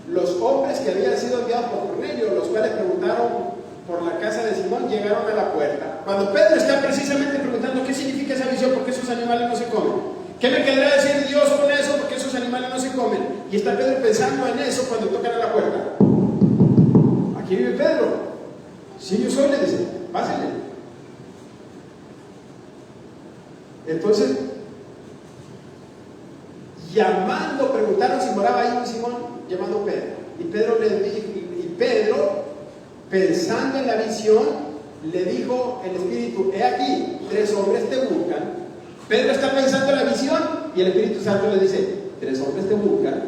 los hombres que habían sido enviados por Cornelio, los cuales preguntaron por la casa de Simón, llegaron a la puerta. Cuando Pedro está precisamente preguntando qué significa esa visión, porque esos animales no se comen, ¿qué me querrá decir Dios con eso? Porque esos animales no se comen. Y está Pedro pensando en eso cuando tocan a la puerta. Aquí vive Pedro. Sí, yo soy, le dice, pásenle. Entonces, llamando, preguntaron si moraba ahí un Simón llamado Pedro. Y Pedro le dijo, y Pedro, pensando en la visión, le dijo el Espíritu: he aquí, 3 hombres te buscan. Pedro está pensando en la visión y el Espíritu Santo le dice: 3 hombres te buscan.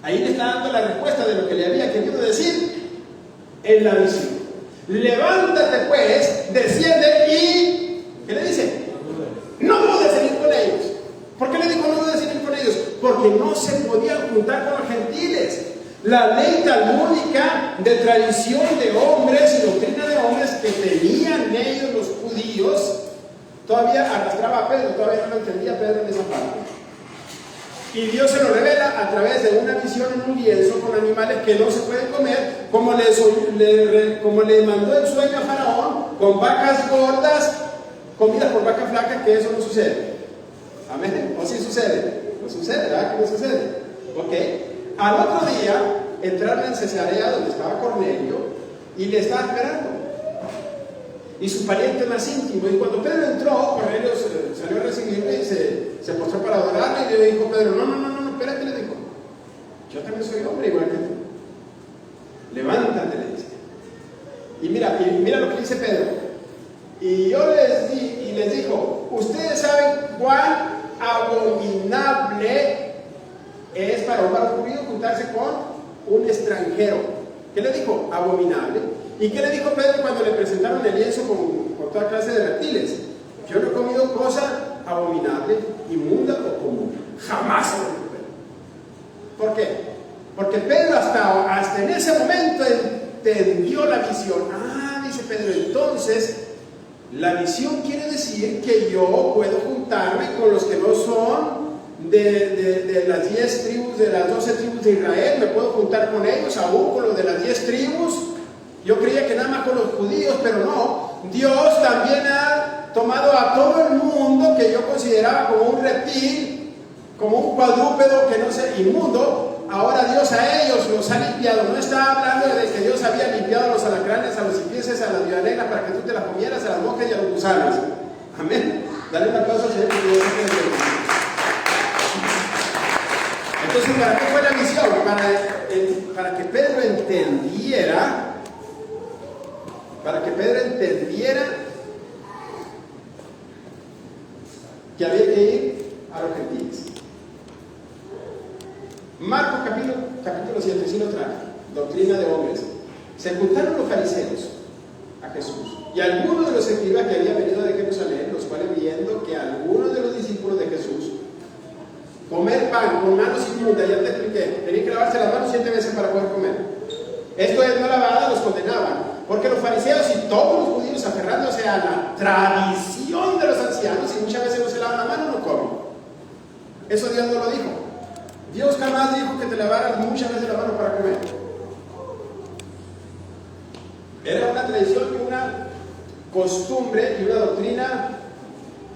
Ahí le está dando la respuesta de lo que le había querido decir en la visión. Levántate pues, desciende y... ¿qué le dice? No dudes en ir con ellos. ¿Por qué le dijo no dudes en ir con ellos? Porque no se podían juntar con los gentiles. La ley talmúdica de tradición de hombres y doctrina de hombres que tenían ellos los judíos todavía arrastraba a Pedro, todavía no lo entendía Pedro en esa parte. Y Dios se lo revela a través de una visión en un lienzo con animales que no se pueden comer, como le mandó el sueño a Faraón, con vacas gordas, comidas por vacas flacas, que eso no sucede. Amén. ¿O sí sucede? No sucede, ¿verdad que no sucede? Ok. Al otro día, entraron en Cesarea, donde estaba Cornelio, y le estaba esperando. Y su pariente más íntimo. Y cuando Pedro entró, Cornelio salió a recibirle y se postró para adorarle. Y le dijo Pedro: no, espérate, le dijo. Yo también soy hombre igual que tú. Levántate, le dice. Y mira lo que dice Pedro. Y yo les dijo: ustedes saben cuán abominable es para un varón judío juntarse con un extranjero. ¿Qué le dijo? Abominable. ¿Y qué le dijo Pedro cuando le presentaron el lienzo con toda clase de reptiles? Yo no he comido cosa abominable, inmunda o común. Jamás se lo dijo Pedro. ¿Por qué? Porque Pedro hasta en ese momento entendió la visión. Dice Pedro, entonces la visión quiere decir que yo puedo juntarme con los que no son de las 10 tribus, de las 12 tribus de Israel. Me puedo juntar con ellos, aún con los de las 10 tribus. Yo creía que nada más con los judíos, pero no. Dios también ha tomado a todo el mundo que yo consideraba como un reptil, como un cuadrúpedo que no sé, inmundo. Ahora Dios a ellos los ha limpiado. No está hablando de que Dios había limpiado a los alacranes, a los cipieses, a las violaneras para que tú te las comieras, a las moscas y a los gusanos. Amén. Dale un aplauso al Señor. Entonces, ¿para qué fue la visión? Para que Pedro entendiera. Para que Pedro entendiera que había que ir a los gentiles. Marcos capítulo 7, sí lo trae, doctrina de hombres. Se juntaron los fariseos a Jesús y algunos de los escribas que habían venido de Jerusalén, los cuales viendo que algunos de los discípulos de Jesús comer pan con manos inmundas, ya te expliqué, tenían que lavarse las manos 7 veces para poder comer. Esto es no lavada, los condenaban. Porque los fariseos y todos los judíos, aferrándose a la tradición de los ancianos, y muchas veces no se lavan la mano, no comen. Eso Dios no lo dijo. Dios jamás dijo que te lavaras muchas veces la mano para comer. Era una tradición y una costumbre y una doctrina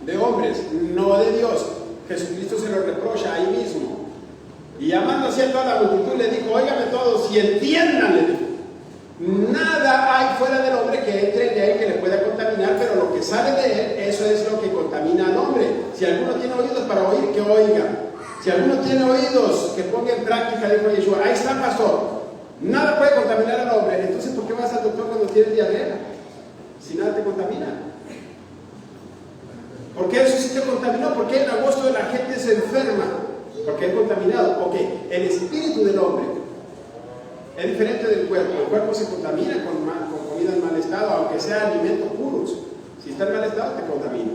de hombres, no de Dios. Jesucristo se lo reprocha ahí mismo. Y llamando así a toda la multitud, le dijo: óigame todos y entiendan, le dijo. Nada hay fuera del hombre que entre en él que le pueda contaminar, pero lo que sale de él, eso es lo que contamina al hombre. Si alguno tiene oídos para oír, que oiga. Si alguno tiene oídos, que ponga en práctica, dijo Yeshua. Ahí está, pastor. Nada puede contaminar al hombre. Entonces, ¿por qué vas al doctor cuando tienes diarrea? Si nada te contamina. ¿Por qué eso sí te contaminó? ¿Por qué en agosto la gente se enferma? Porque es contaminado. Ok, el espíritu del hombre es diferente del cuerpo. El cuerpo se contamina con comida en mal estado, aunque sea alimentos puros. Si está en mal estado, te contamina.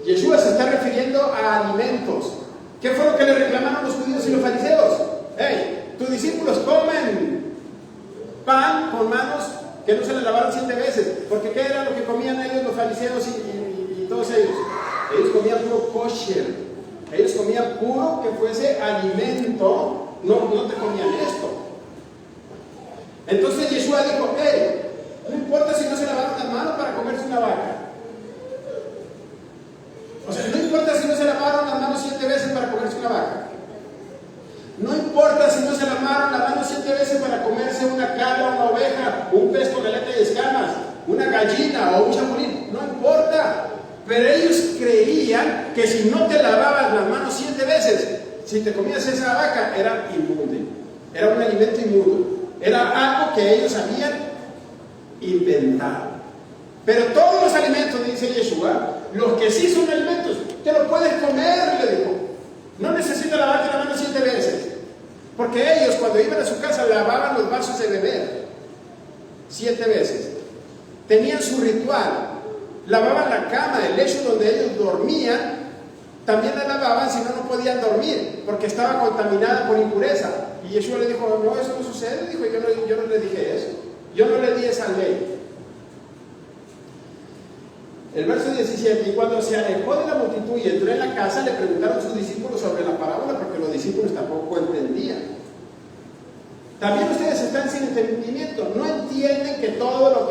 Yeshua se está refiriendo a alimentos. ¿Qué fue lo que le reclamaron los judíos y los fariseos? Hey, tus discípulos comen pan con manos que no se les lavaron 7 veces. Porque ¿qué era lo que comían ellos, los fariseos y todos ellos? Ellos comían puro kosher. Ellos comían puro que fuese alimento. No te comían esto. Entonces Yeshua dijo: hey, no importa si no se lavaron las manos para comerse una vaca. O sea, no importa si no se lavaron las manos 7 veces para comerse una vaca. No importa si no se lavaron las manos 7 veces para comerse una cabra, una oveja, un pez con aleta y escamas, una gallina o un chapulín. No importa. Pero ellos creían que si no te lavabas las manos 7 veces, si te comías esa vaca, era inmundo. Era un alimento inmundo. Era algo que ellos habían inventado. Pero todos los alimentos, dice Yeshua, los que sí son alimentos, te los puedes comer, le dijo. No necesitas lavarte las manos 7 veces. Porque ellos, cuando iban a su casa, lavaban los vasos de beber 7 veces. Tenían su ritual. Lavaban la cama, el lecho donde ellos dormían. También la lavaban, si no, no podían dormir, porque estaba contaminada por impureza. Y Yeshua le dijo: no, eso no sucede. Dijo: yo no le dije eso. Yo no le di esa ley. El verso 17, y cuando se alejó de la multitud y entró en la casa, le preguntaron sus discípulos sobre la parábola, porque los discípulos tampoco entendían. También ustedes están sin entendimiento, no entienden que todo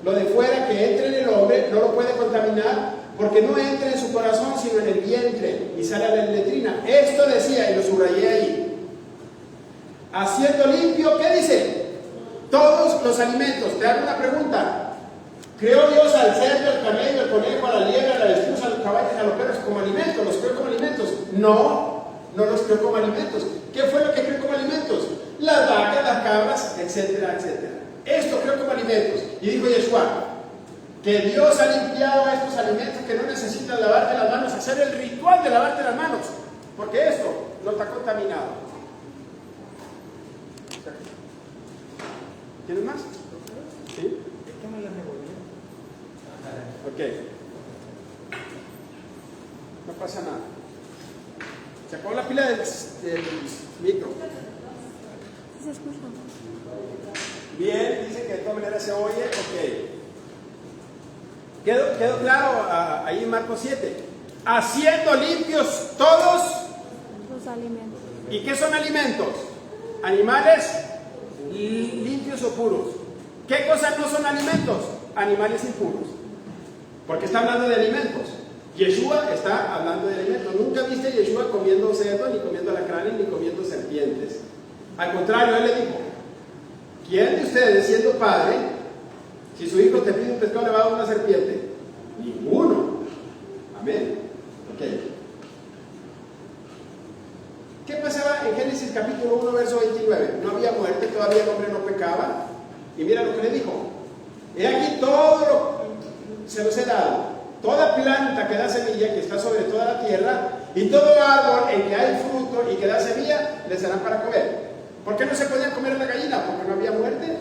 lo de fuera que entre en el hombre no lo puede contaminar, porque no entra en su corazón sino en el vientre y sale a la letrina. Esto decía, y lo subrayé ahí, haciendo limpio, ¿qué dice? Todos los alimentos. Te hago una pregunta. ¿Creó Dios al cerdo, al camello, al conejo, a la liebre, a la avestruz, a los caballos, a los perros como alimentos? ¿Los creó como alimentos? No, no los creó como alimentos. ¿Qué fue lo que creó como alimentos? Las vacas, las cabras, etcétera, etcétera. Esto creó como alimentos. Y dijo Yeshua, que Dios ha limpiado estos alimentos que no necesitan lavarte las manos, hacer el ritual de lavarte las manos, porque esto no está contaminado. ¿Tienes más? ¿Sí? Ok. No pasa nada. Se acabó la pila del micro. Se escucha. Bien, dice que de todas maneras se oye. Ok. ¿Quedó claro ahí en Marcos 7? Haciendo limpios todos Los alimentos. ¿Y qué son alimentos? Animales limpios o puros. ¿Qué cosas no son alimentos? Animales impuros. Porque está hablando de alimentos. Yeshua está hablando de alimentos. Nunca viste a Yeshua comiendo cerdo, ni comiendo alacranes, ni comiendo serpientes. Al contrario, él le dijo: ¿quién de ustedes, siendo padre, si su hijo te pide un pescado, le va a dar una serpiente? Ninguno. Amén. Ok. ¿Qué pasaba en Génesis capítulo 1, verso 29? No había muerte, todavía el hombre no pecaba. Y mira lo que le dijo: he aquí todo lo se los he dado, toda planta que da semilla, que está sobre toda la tierra, y todo árbol en que hay fruto y que da semilla, les serán para comer. ¿Por qué no se podían comer la gallina? Porque no había muerte,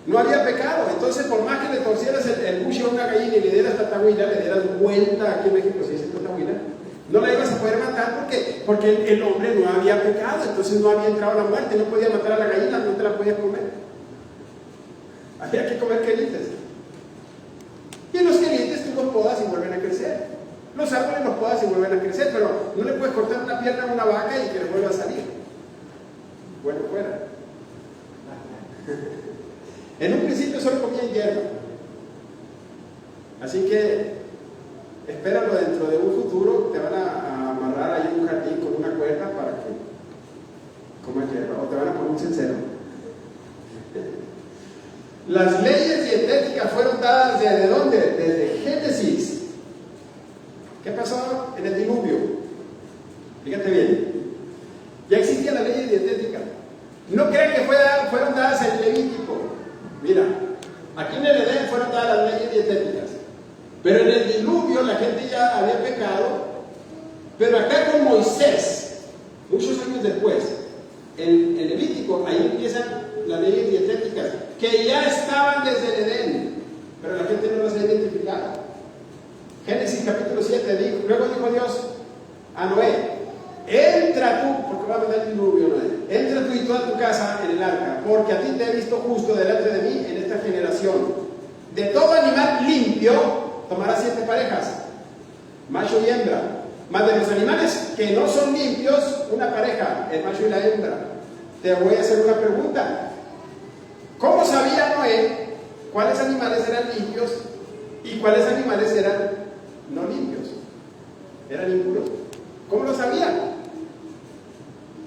no había pecado. Entonces, por más que le torcieras el buche a una gallina y le dieras tatahuila, le dieras vuelta, aquí en México se dice tatahuila, no la ibas a poder matar. ¿Por qué? Porque el hombre no había pecado, entonces no había entrado la muerte, no podía matar a la gallina, no te la podías comer. Había que comer quelites. Y en los quelites tú los podas y vuelven a crecer. Los árboles los podas y vuelven a crecer, pero no le puedes cortar una pierna a una vaca y que le vuelva a salir. Bueno, fuera. En un principio solo comían hierba. Así que espéralo, dentro de un futuro te van a amarrar ahí en un jardín con una cuerda para que comas hierba, o te van a poner un cencero. Las leyes dietéticas fueron dadas ¿desde dónde? Desde Génesis. ¿Qué pasó en el diluvio? Fíjate bien. Ya existían las leyes dietéticas. No crean que fueron dadas en Levítico. Mira, aquí en el Edén fueron dadas las leyes dietéticas. Pero en el diluvio la gente ya había pecado. Pero acá con Moisés, muchos años después, en Levítico, ahí empiezan las leyes dietéticas, que ya estaban desde el Edén, pero la gente no las ha identificado. Génesis capítulo 7, luego dijo Dios a Noé: entra tú, porque va a mandar el diluvio, Noé, entra tú y toda tu casa en el arca, porque a ti te he visto justo delante de mí en esta generación. De todo animal limpio tomarás 7 parejas, macho y hembra, mas de los animales que no son limpios, una pareja, el macho y la hembra. Te voy a hacer una pregunta. ¿Cómo sabía Noé cuáles animales eran limpios y cuáles animales eran no limpios? Eran impuros. ¿Cómo lo sabía?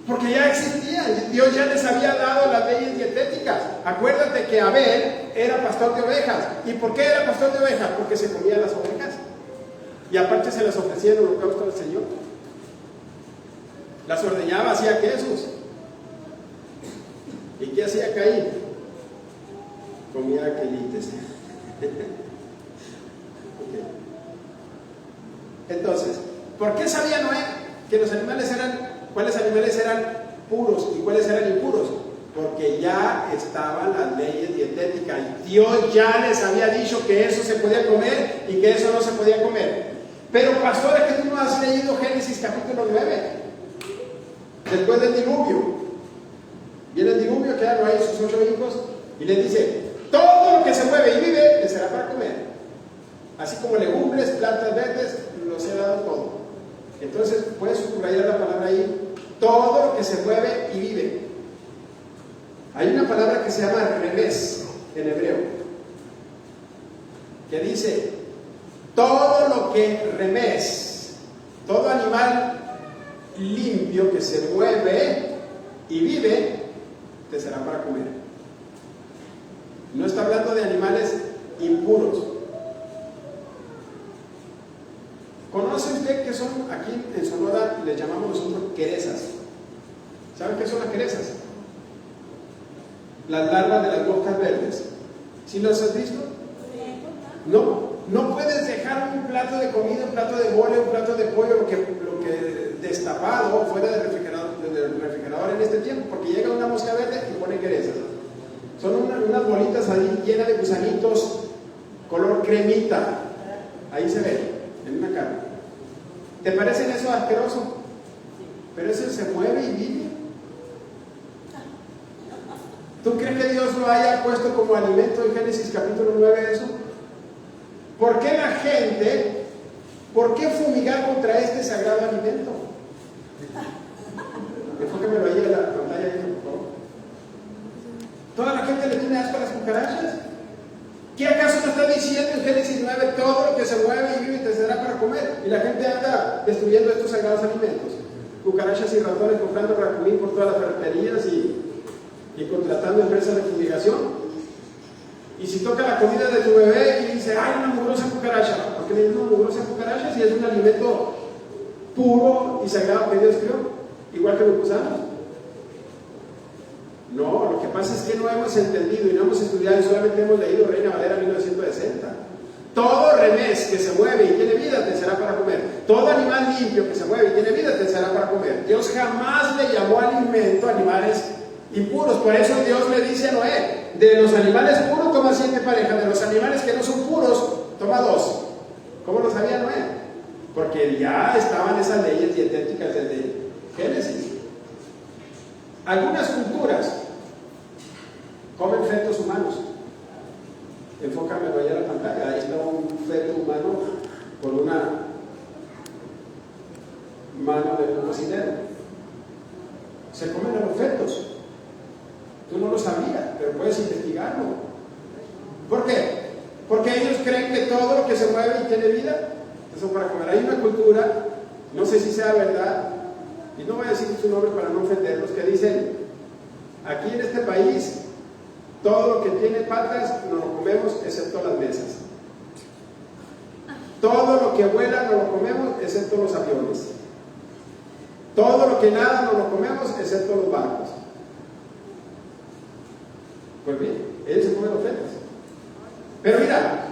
Porque ya existían. Dios ya les había dado las leyes dietéticas. Acuérdate que Abel era pastor de ovejas. ¿Y por qué era pastor de ovejas? Porque se comía las ovejas. Y aparte se las ofrecía en holocausto al Señor. Las ordeñaba, hacía quesos. ¿Y qué hacía Caín? Comía quelites. Okay. Entonces, ¿por qué sabía Noé que los animales cuáles animales eran puros y cuáles eran impuros? Porque ya estaban las leyes dietéticas y Dios ya les había dicho que eso se podía comer y que eso no se podía comer. Pero pastor, es que tú no has leído Génesis capítulo 9, después del diluvio. Viene el diluvio, quedan ahí sus 8 hijos y les dice: todo lo que se mueve y vive les será para comer. Así como legumbres, plantas verdes, los he dado todo. Entonces puedes subrayar la palabra ahí, todo lo que se mueve y vive. Hay una palabra que se llama remes en hebreo, que dice, todo lo que remes, todo animal limpio que se mueve y vive, te será para comer. No está hablando de animales impuros. ¿Conoce usted qué son? Aquí en Sonora les llamamos nosotros querezas. ¿Saben qué son las querezas? Las larvas de las moscas verdes. ¿Sí las has visto? No puedes dejar un plato de comida, un plato de mole, un plato de pollo, lo que destapado fuera del refrigerador en este tiempo, porque llega una mosca verde y pone querezas. Son unas bolitas ahí llenas de gusanitos, color cremita. Ahí se ve, en una carne. ¿Te parecen eso asqueroso? Pero eso se mueve y vive. ¿Tú crees que Dios lo haya puesto como alimento en Génesis capítulo 9 eso? ¿Por qué la gente, por qué fumigar contra este sagrado alimento? Enfóquemelo ahí en la pantalla, por favor. ¿Toda la gente le tiene asco a las cucarachas? ¿Qué acaso no está diciendo en Génesis 9 todo lo que se mueve y vive te será para comer? Y la gente anda destruyendo estos sagrados alimentos. Cucarachas y ratones comprando racumín por todas las ferreterías y contratando empresas de fumigación. Y si toca la comida de tu bebé y dice, ¡ay, una mugrosa cucaracha! ¿Por qué le dice una mugrosa cucaracha si es un alimento puro y sagrado que Dios creó? Igual que los gusanos. No, lo que pasa es que no hemos entendido y no hemos estudiado y solamente hemos leído Reina Valera 1960. Todo remes que se mueve y tiene vida te será para comer. Todo animal limpio que se mueve y tiene vida te será para comer. Dios jamás le llamó alimento a animales impuros. Por eso Dios le dice a Noé, de los animales puros toma 7 parejas, de los animales que no son puros toma 2. ¿Cómo lo sabía Noé? Porque ya estaban esas leyes dietéticas desde Génesis. Algunas culturas comen fetos humanos. Enfócamelo allá en la pantalla. Ahí está un feto humano por una mano de un cocinero. Se comen a los fetos. Tú no lo sabías, pero puedes investigarlo. ¿Por qué? Porque ellos creen que todo lo que se mueve y tiene vida, eso para comer. Hay una cultura, no sé si sea verdad, y no voy a decir su nombre para no ofenderlos, que dicen, aquí en este país, todo lo que tiene patas no lo comemos excepto las mesas. Todo lo que vuela no lo comemos excepto los aviones. Todo lo que nada no lo comemos excepto los barcos. Pues bien, ellos se comen los fetos. Pero mira,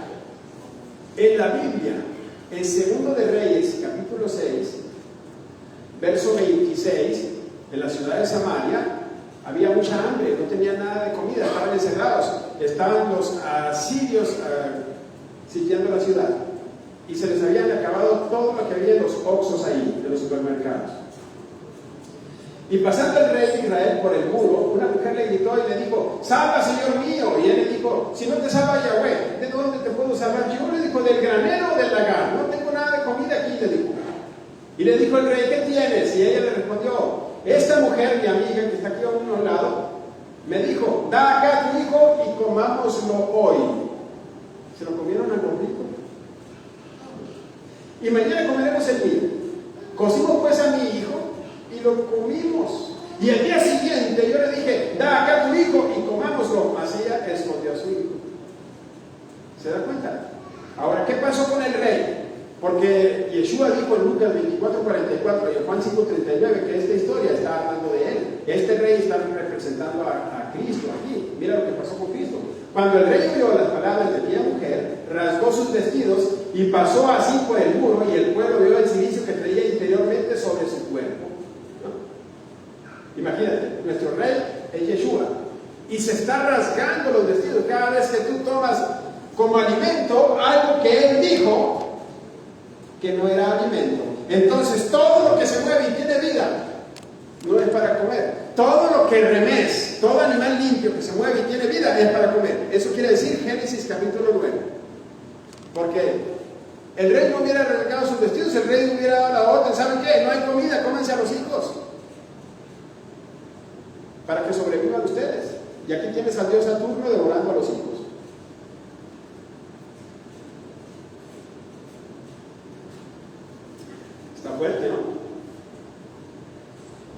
en la Biblia, en 2 de Reyes, capítulo 6, verso 26, en la ciudad de Samaria, había mucha hambre, no tenían nada de comida, estaban encerrados, estaban los asirios sitiando la ciudad, y se les habían acabado todo lo que había en los oxos ahí, en los supermercados. Y pasando el rey de Israel por el muro, una mujer le gritó y le dijo, salva, Señor mío. Y él le dijo, si no te salva Yahweh, ¿de dónde te puedo salvar? Yo le dijo, del granero o del lagar, no tengo nada de comida aquí, le dijo. Y le dijo el rey, ¿qué tienes? Y ella le respondió, esta mujer, mi amiga, que está aquí a un lado, me dijo, da acá a tu hijo y comámoslo hoy. Se lo comieron a los ricos. Y mañana comeremos el mío. Cocimos pues a mi hijo y lo comimos. Y al día siguiente yo le dije, da acá a tu hijo y comámoslo. Así ella escondió a su hijo. ¿Se da cuenta? Ahora, ¿qué pasó con el rey? Porque Yeshua dijo en Lucas 24:44 y en Juan 5:39 que esta historia está hablando de él. Este rey está representando a Cristo aquí. Mira lo que pasó con Cristo. Cuando el rey oyó las palabras de aquella mujer, rasgó sus vestidos y pasó así por el muro, y el pueblo vio el cilicio que traía interiormente sobre su cuerpo. ¿No? Imagínate, nuestro rey es Yeshua y se está rasgando los vestidos cada vez que tú tomas como alimento algo que él dijo que no era alimento. Entonces todo lo que se mueve y tiene vida no es para comer. Todo lo que remes, todo animal limpio que se mueve y tiene vida es para comer. Eso quiere decir Génesis capítulo 9. Porque El rey no hubiera arreglado sus vestidos, el rey hubiera dado la orden, ¿saben qué? No hay comida, cómense a los hijos, para que sobrevivan ustedes. Y aquí tienes al dios Saturno devorando a los hijos. Está fuerte, ¿no?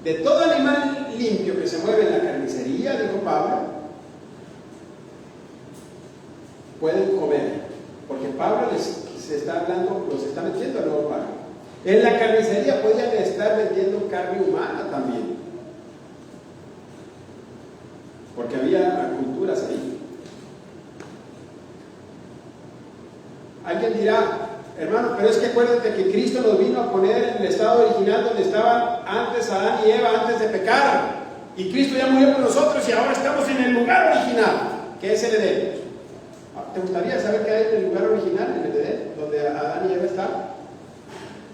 De todo animal limpio que se mueve en la carnicería, dijo Pablo, pueden comer, porque Pablo se está hablando, los está metiendo al nuevo pacto. En la carnicería podían estar vendiendo carne humana también, porque había culturas ahí. Alguien dirá, hermano, pero es que acuérdate que Cristo nos vino a poner en el estado original donde estaban antes Adán y Eva, antes de pecar. Y Cristo ya murió por nosotros y ahora estamos en el lugar original, que es el Edén. ¿Te gustaría saber qué hay en el lugar original, en el Edén, donde Adán y Eva estaban?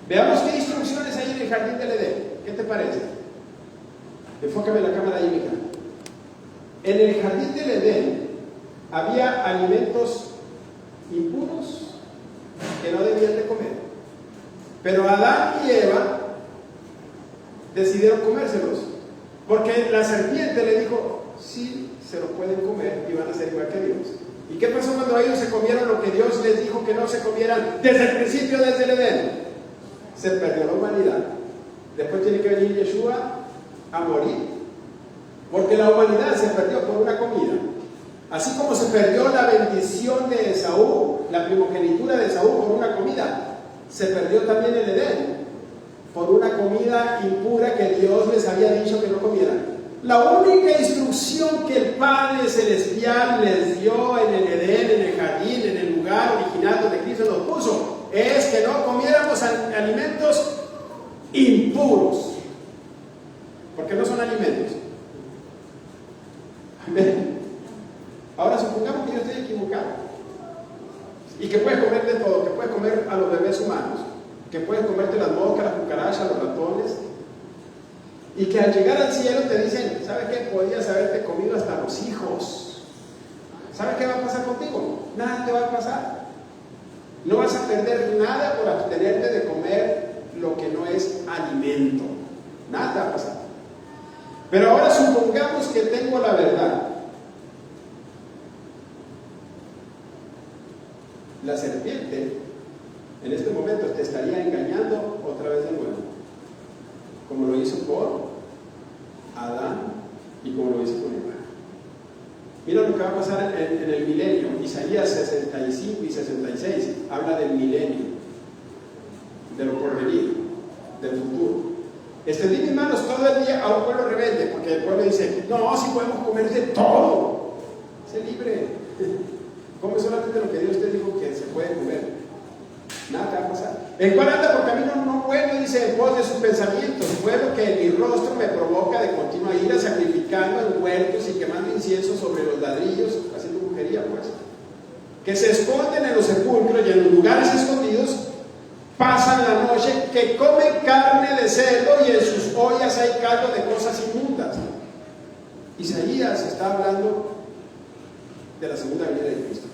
Veamos qué instrucciones hay en el jardín del Edén. ¿Qué te parece? Enfócame la cámara ahí, mija. En el jardín del Edén había alimentos impuros que no debían de comer, pero Adán y Eva decidieron comérselos, porque la serpiente le dijo, sí, se los pueden comer y van a ser igual que Dios. ¿Y qué pasó cuando ellos se comieron lo que Dios les dijo que no se comieran desde el principio, desde el Edén? Se perdió la humanidad. Después tiene que venir Yeshua a morir, porque la humanidad se perdió por una comida. Así como se perdió la bendición de Esaú, la primogenitura de Esaú por una comida, se perdió también el Edén por una comida impura que Dios les había dicho que no comieran. La única instrucción que el Padre Celestial les dio en el Edén, en el jardín, en el lugar original donde Cristo nos puso, es que no comiéramos alimentos impuros, porque no son alimentos. Amén. Ahora supongamos que yo estoy equivocado y que puedes comer de todo, que puedes comer a los bebés humanos, que puedes comerte las moscas, las cucarachas, los ratones, y que al llegar al cielo te dicen, ¿sabes qué? Podías haberte comido hasta los hijos. ¿Sabes qué va a pasar contigo? Nada te va a pasar. No vas a perder nada por abstenerte de comer lo que no es alimento. Nada te va a pasar. Pero ahora supongamos que tengo la verdad. La serpiente en este momento te estaría engañando otra vez de nuevo, como lo hizo con Adán y como lo hizo con Eva. Mira lo que va a pasar en el milenio. Isaías 65 y 66 habla del milenio, de lo por venir, del futuro. Extendí mis manos todo el día a un pueblo rebelde, porque el pueblo dice, no, si podemos comer de todo. Sé libre. Come solamente lo que Dios te dijo que se puede comer. Nada te va a pasar. El cual anda por camino no bueno, dice, en pos de sus pensamientos, pueblo que en mi rostro me provoca de continua ira, sacrificando en huertos y quemando incienso sobre los ladrillos, haciendo brujería, pues. Que se esconden en los sepulcros y en los lugares escondidos, pasan la noche, que comen carne de cerdo y en sus ollas hay caldo de cosas inmundas. Isaías está hablando de la segunda venida de Cristo.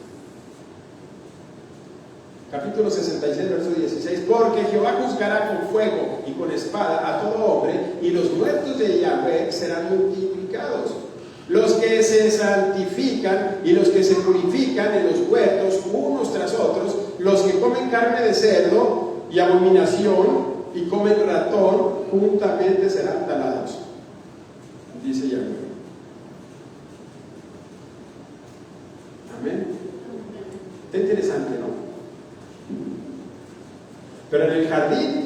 Capítulo 66, verso 16. Porque Jehová juzgará con fuego y con espada a todo hombre, y los muertos de Yahweh serán multiplicados. Los que se santifican y los que se purifican en los huertos unos tras otros, los que comen carne de cerdo y abominación y comen ratón, juntamente serán talados, dice Yahweh. Amén. Está interesante, ¿no? Pero en el jardín